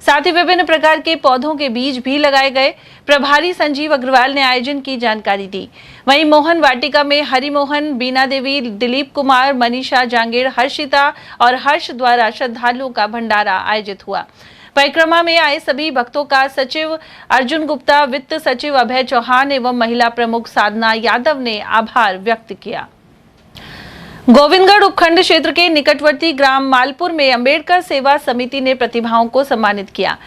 साथ ही विभिन्न प्रकार के पौधों के बीज भी लगाए गए। प्रभारी संजीव अग्रवाल ने आयोजन की जानकारी दी। वहीं मोहन वाटिका में हरिमोहन, बीना देवी, दिलीप कुमार, मनीषा जांगीर, हर्षिता और हर्ष द्वारा श्रद्धालुओं का भंडारा आयोजित हुआ। परिक्रमा में आए सभी भक्तों का सचिव अर्जुन गुप्ता, वित्त सचिव अभय चौहान एवं महिला प्रमुख साधना यादव ने आभार व्यक्त किया। गोविंदगढ़ उपखंड क्षेत्र के निकटवर्ती ग्राम मालपुर में अंबेडकर सेवा समिति ने प्रतिभाओं को सम्मानित किया।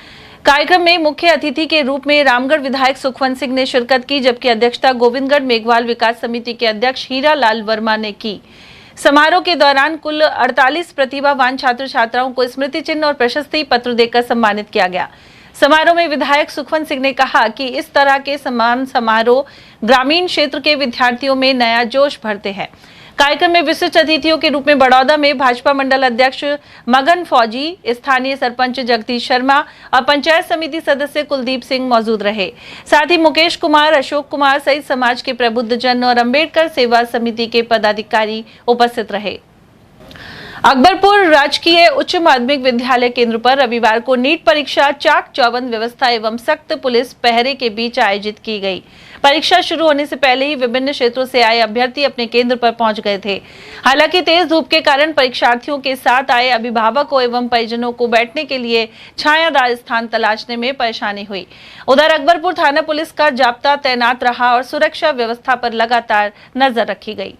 कार्यक्रम में मुख्य अतिथि के रूप में रामगढ़ विधायक सुखवंत सिंह ने शिरकत की, जबकि अध्यक्षता गोविंदगढ़ मेघवाल विकास समिति के अध्यक्ष हीरा लाल वर्मा ने की। समारोह के दौरान कुल 48 प्रतिभावान छात्र छात्राओं को स्मृति चिन्ह और प्रशस्ति पत्र देकर सम्मानित किया गया। समारोह में विधायक सुखवंत सिंह ने कहा कि इस तरह के सम्मान समारोह ग्रामीण क्षेत्र के विद्यार्थियों में नया जोश भरते हैं। कार्यक्रम में विशिष्ट अतिथियों के रूप में बड़ौदा में भाजपा मंडल अध्यक्ष मगन फौजी, स्थानीय सरपंच जगदीश शर्मा और पंचायत समिति सदस्य कुलदीप सिंह मौजूद रहे। साथ ही मुकेश कुमार, अशोक कुमार सहित समाज के प्रबुद्ध जन और अंबेडकर सेवा समिति के पदाधिकारी उपस्थित रहे। अकबरपुर राजकीय उच्च माध्यमिक विद्यालय केंद्र पर रविवार को नीट परीक्षा चाक चौबंद व्यवस्था एवं सख्त पुलिस पहरे के बीच आयोजित की गई। परीक्षा शुरू होने से पहले ही विभिन्न क्षेत्रों से आए अभ्यर्थी अपने केंद्र पर पहुंच गए थे। हालांकि तेज धूप के कारण परीक्षार्थियों के साथ आए अभिभावकों एवं परिजनों को बैठने के लिए छायादार स्थान तलाशने में परेशानी हुई। उधर अकबरपुर थाना पुलिस का जाब्ता तैनात रहा और सुरक्षा व्यवस्था पर लगातार नजर रखी गई।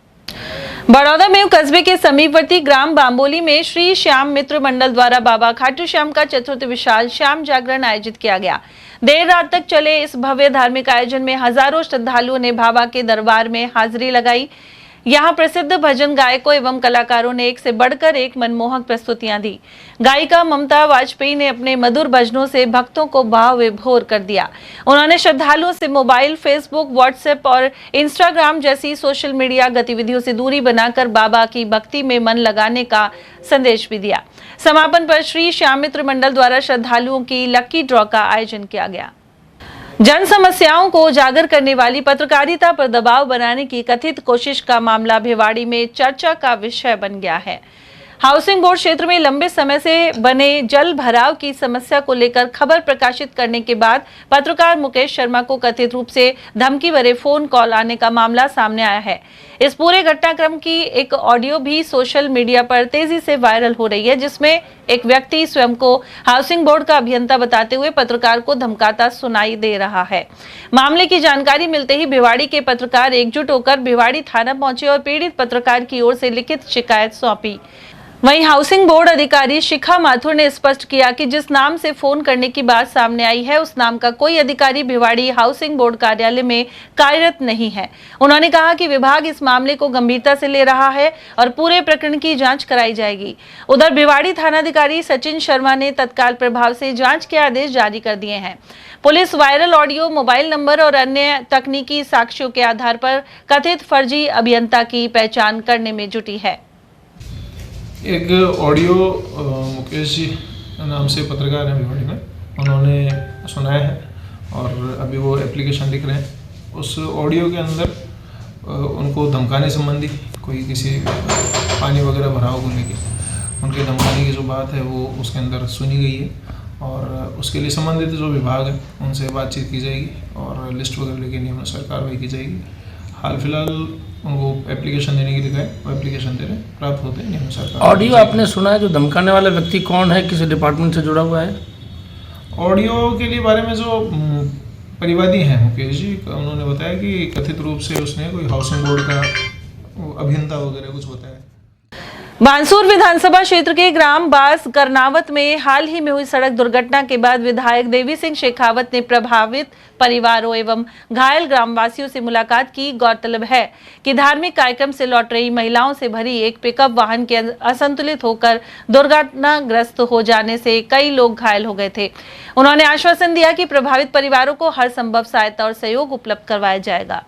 बड़ौदा में कस्बे के समीपवर्ती ग्राम बांबोली में श्री श्याम मित्र मंडल द्वारा बाबा खाटू श्याम का चतुर्थ विशाल श्याम जागरण आयोजित किया गया। देर रात तक चले इस भव्य धार्मिक आयोजन में हजारों श्रद्धालुओं ने बाबा के दरबार में हाजिरी लगाई। यहाँ प्रसिद्ध भजन गायकों एवं कलाकारों ने एक से बढ़कर एक मनमोहक प्रस्तुतियां दी। गायिका ममता वाजपेयी ने अपने मधुर भजनों से भक्तों को भाव विभोर कर दिया। उन्होंने श्रद्धालुओं से मोबाइल, फेसबुक, व्हाट्सएप और इंस्टाग्राम जैसी सोशल मीडिया गतिविधियों से दूरी बनाकर बाबा की भक्ति में मन लगाने का संदेश भी दिया। समापन पर श्री श्याम मित्र मंडल द्वारा श्रद्धालुओं की लकी ड्रॉ का आयोजन किया गया। जन समस्याओं को उजागर करने वाली पत्रकारिता पर दबाव बनाने की कथित कोशिश का मामला भिवाड़ी में चर्चा का विषय बन गया है। हाउसिंग बोर्ड क्षेत्र में लंबे समय से बने जल भराव की समस्या को लेकर खबर प्रकाशित करने के बाद पत्रकार मुकेश शर्मा को कथित रूप से धमकी भरे फोन कॉल आने का मामला सामने आया है। इस पूरे घटनाक्रम की एक ऑडियो भी सोशल मीडिया पर तेजी से वायरल हो रही है, जिसमें एक व्यक्ति स्वयं को हाउसिंग बोर्ड का अभियंता बताते हुए पत्रकार को धमकाता सुनाई दे रहा है। मामले की जानकारी मिलते ही भिवाड़ी के पत्रकार एकजुट होकर भिवाड़ी थाना पहुंचे और पीड़ित पत्रकार की ओर से लिखित शिकायत सौंपी। वहीं हाउसिंग बोर्ड अधिकारी शिखा माथुर ने स्पष्ट किया कि जिस नाम से फोन करने की बात सामने आई है, उस नाम का कोई अधिकारी भिवाड़ी हाउसिंग बोर्ड कार्यालय में कार्यरत नहीं है। उन्होंने कहा कि विभाग इस मामले को गंभीरता से ले रहा है और पूरे प्रकरण की जांच कराई जाएगी। उधर भिवाड़ी थानाधिकारी सचिन शर्मा ने तत्काल प्रभाव से जांच के आदेश जारी कर दिए हैं। Police viral audio, mobile number और अन्य तकनीकी साक्ष्यों के आधार पर कथित फर्जी अभियंता की पहचान करने में जुटी है। एक ऑडियो मुकेश जी नाम से पत्रकार हैं भिवाड़ी में, उन्होंने सुनाया है और अभी वो एप्लीकेशन लिख रहे हैं। उस ऑडियो के अंदर उनको धमकाने संबंधी कोई किसी पानी वगैरह भराव को लेकर उनके धमकाने की जो बात है वो उसके अंदर सुनी गई है और उसके लिए संबंधित जो विभाग है उनसे बातचीत की जाएगी और लिस्ट वगैरह लेके नियमानुसार कार्रवाई की जाएगी। हाल फिलहाल उनको एप्लीकेशन देने के लिए गए, वो एप्लीकेशन दे रहे हैं, प्राप्त होते हैं नियमानुसार। ऑडियो आपने सुना है, जो धमकाने वाला व्यक्ति कौन है, किस डिपार्टमेंट से जुड़ा हुआ है? ऑडियो के लिए बारे में जो परिवादी हैं मुकेश जी, उन्होंने बताया कि कथित रूप से उसने कोई हाउसिंग बोर्ड का अभियंता वगैरह कुछ बताया। बांसुर विधानसभा क्षेत्र के ग्राम बास करनावत में हाल ही में हुई सड़क दुर्घटना के बाद विधायक देवी सिंह शेखावत ने प्रभावित परिवारों एवं घायल ग्रामवासियों से मुलाकात की। गौरतलब है कि धार्मिक कार्यक्रम से लौट रही महिलाओं से भरी एक पिकअप वाहन के असंतुलित होकर दुर्घटनाग्रस्त हो जाने से कई लोग घायल हो गए थे। उन्होंने आश्वासन दिया कि प्रभावित परिवारों को हर संभव सहायता और सहयोग उपलब्ध करवाया जाएगा।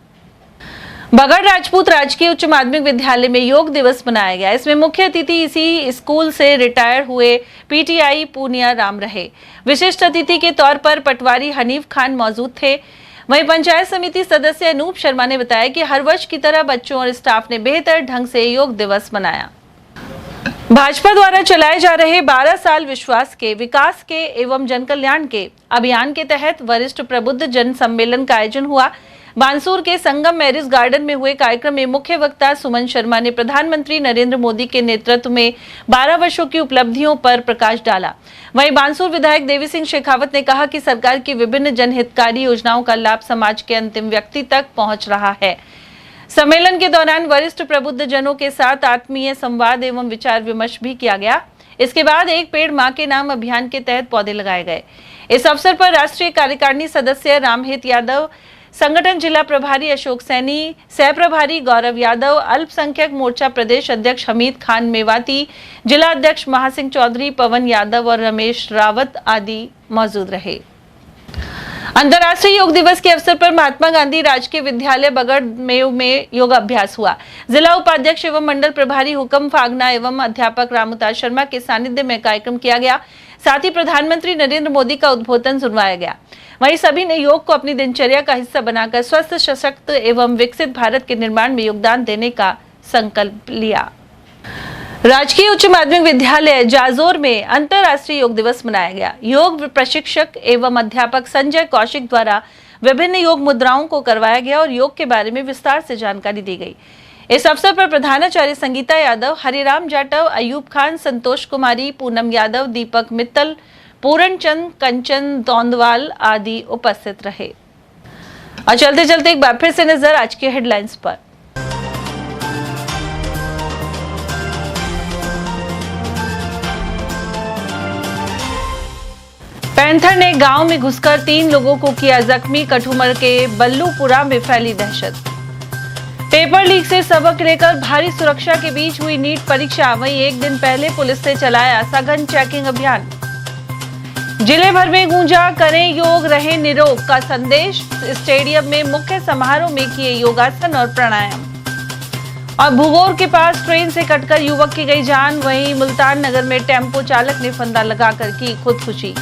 बगड़ राजपूत राजकीय उच्च माध्यमिक विद्यालय में योग दिवस मनाया गया। इसमें मुख्य अतिथि इसी स्कूल से रिटायर हुए पीटीआई पूनिया राम रहे। विशिष्ट अतिथि के तौर पर पटवारी हनीफ खान मौजूद थे। वहीं पंचायत समिति सदस्य अनूप शर्मा ने बताया कि हर वर्ष की तरह बच्चों और स्टाफ ने बेहतर ढंग से योग दिवस मनाया। भाजपा द्वारा चलाए जा रहे 12 साल विश्वास के, विकास के एवं जन कल्याण के अभियान के तहत वरिष्ठ प्रबुद्ध जन सम्मेलन का आयोजन हुआ। बानसूर के संगम मैरिज गार्डन में हुए कार्यक्रम में मुख्य वक्ता सुमन शर्मा ने प्रधानमंत्री नरेंद्र मोदी के नेतृत्व में 12 वर्षों की उपलब्धियों पर प्रकाश डाला। वहीं बानसूर विधायक देवी सिंह शेखावत ने कहा कि सरकार की विभिन्न जनहितकारी योजनाओं का लाभ समाज के अंतिम व्यक्ति तक पहुंच रहा है। सम्मेलन के दौरान वरिष्ठ प्रबुद्ध जनों के साथ आत्मीय संवाद एवं विचार विमर्श भी किया गया। इसके बाद एक पेड़ मां के नाम अभियान के तहत पौधे लगाए गए। इस अवसर पर राष्ट्रीय कार्यकारिणी सदस्य रामहित यादव, संगठन जिला प्रभारी अशोक सैनी, सह प्रभारी गौरव यादव, अल्पसंख्यक मोर्चा प्रदेश अध्यक्ष हमीद खान मेवाती, जिला अध्यक्ष महासिंह चौधरी, पवन यादव और रमेश रावत आदि मौजूद रहे। अंतर्राष्ट्रीय योग दिवस के अवसर पर महात्मा गांधी राजकीय विद्यालय बगड़ में योगाभ्यास हुआ। जिला उपाध्यक्ष एवं मंडल प्रभारी हुकम फागना एवं अध्यापक रामउतार शर्मा के सानिध्य में कार्यक्रम किया गया। साथ ही प्रधानमंत्री नरेंद्र मोदी का उद्बोधन सुनवाया गया। वहीं सभी ने योग को अपनी दिनचर्या का हिस्सा बनाकर स्वस्थ, सशक्त एवं विकसित भारत के निर्माण में योगदान देने का संकल्प लिया। राजकीय उच्च माध्यमिक विद्यालय जाजोर में अंतर्राष्ट्रीय योग दिवस मनाया गया। योग प्रशिक्षक एवं अध्यापक संजय कौशिक द्वारा विभिन्न योग मुद्राओं को करवाया गया और योग के बारे में विस्तार से जानकारी दी गई। इस अवसर पर प्रधानाचार्य संगीता यादव, हरिराम जाटव, अयूब खान, संतोष कुमारी, पूनम यादव, दीपक मित्तल, पूरण चंद, कंचन दौंदवाल आदि उपस्थित रहे। और चलते चलते एक बार फिर से नजर आज की हेडलाइंस पर। पैंथर ने गांव में घुसकर 3 लोगों को किया जख्मी, कठुमर के बल्लूपुरा में फैली दहशत। पेपर लीक से सबक लेकर भारी सुरक्षा के बीच हुई नीट परीक्षा। वहीं एक दिन पहले पुलिस ने चलाया सघन चेकिंग अभियान। जिले भर में गूंजा करें योग रहे निरोग का संदेश। स्टेडियम में मुख्य समारोह में किए योगासन और प्राणायाम। और भुगोर के पास ट्रेन से कटकर युवक की गई जान। वहीं मुल्तान नगर में टेम्पो चालक ने फंदा लगाकर की खुदकुशी।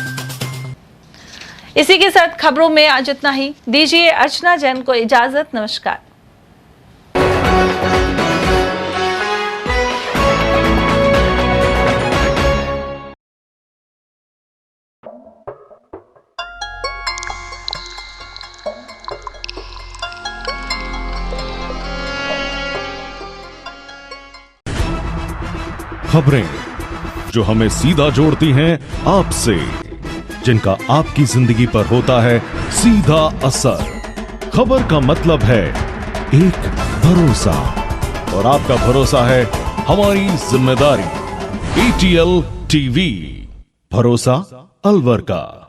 इसी के साथ खबरों में आज इतना ही। दीजिए अर्चना जैन को इजाजत। नमस्कार। खबरें जो हमें सीधा जोड़ती हैं आपसे, जिनका आपकी जिंदगी पर होता है सीधा असर। खबर का मतलब है एक भरोसा, और आपका भरोसा है हमारी जिम्मेदारी। ATL TV, भरोसा अलवर का।